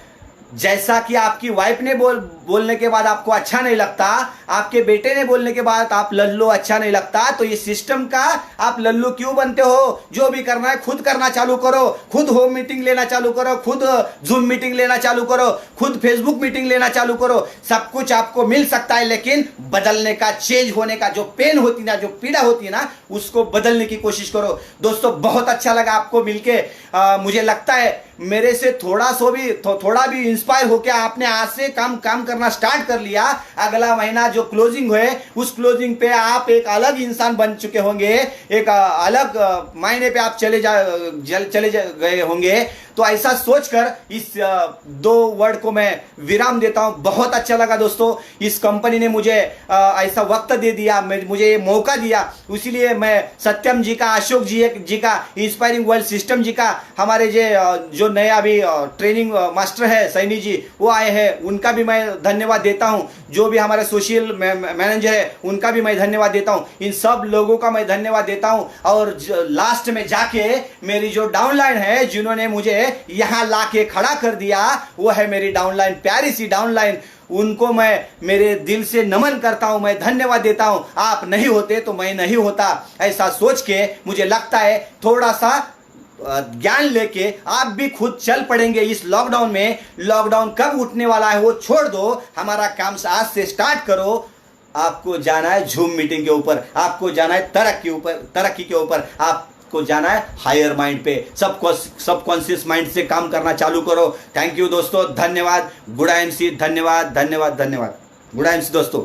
जैसा कि आपकी वाइफ ने बोलने के बाद आपको अच्छा नहीं लगता, आपके बेटे ने बोलने के बाद आप लल्लू अच्छा नहीं लगता, तो ये सिस्टम का आप लल्लू क्यों बनते हो? जो भी करना है खुद करना चालू करो, खुद होम मीटिंग लेना चालू करो, खुद जूम मीटिंग लेना चालू करो, खुद फेसबुक मीटिंग लेना चालू करो। सब कुछ आपको मिल सकता है, लेकिन बदलने का, चेंज होने का जो पेन होती ना, जो पीड़ा होती है ना, उसको बदलने की कोशिश करो। दोस्तों, बहुत अच्छा लगा आपको मिलके। मुझे लगता है मेरे से थोड़ा भी इंस्पायर होकर आपने आज से काम करना स्टार्ट कर लिया। अगला महीना जो क्लोजिंग हुए, उस क्लोजिंग पे आप एक अलग इंसान बन चुके होंगे, एक अलग मायने पे आप चले गए होंगे। तो ऐसा सोचकर इस 2 वर्ड को मैं विराम देता हूं। बहुत अच्छा लगा दोस्तों, इस कंपनी ने मुझे ऐसा वक्त दे दिया, मुझे ये मौका दिया। इसीलिए मैं सत्यम जी का, अशोक जी का, इंस्पायरिंग वर्ल्ड सिस्टम जी का, हमारे जो नया अभी ट्रेनिंग मास्टर है सैनी जी, वो आए हैं, उनका भी मैं धन्यवाद देता हूं। जो भी हमारे सोशल मैनेजर है, उनका भी मैं धन्यवाद देता हूं। इन सब लोगों का मैं धन्यवाद देता हूं। और लास्ट में जाके मेरी जो डाउनलाइन है, जिन्होंने मुझे यहां लाके खड़ा कर दिया, वो है मेरी डाउनलाइन, प्यारी सी डाउनलाइन। उनको मैं मेरे दिल से नमन करता हूं, मैं धन्यवाद देता हूं। आप नहीं होते तो मैं नहीं होता। ऐसा सोच के मुझे लगता है थोड़ा सा ज्ञान लेके आप भी खुद चल पड़ेंगे इस लॉकडाउन में। लॉकडाउन कब उठने वाला है वो छोड़ दो, हमारा काम आज से स्टार्ट करो। आपको जाना है जूम मीटिंग के ऊपर, आपको जाना है तरक्की के ऊपर, आपको जाना है हायर माइंड पे। सबकॉन्शियस माइंड से काम करना चालू करो। थैंक यू दोस्तों, धन्यवाद। गुड आईएमसी, धन्यवाद। गुड आईएमसी दोस्तों।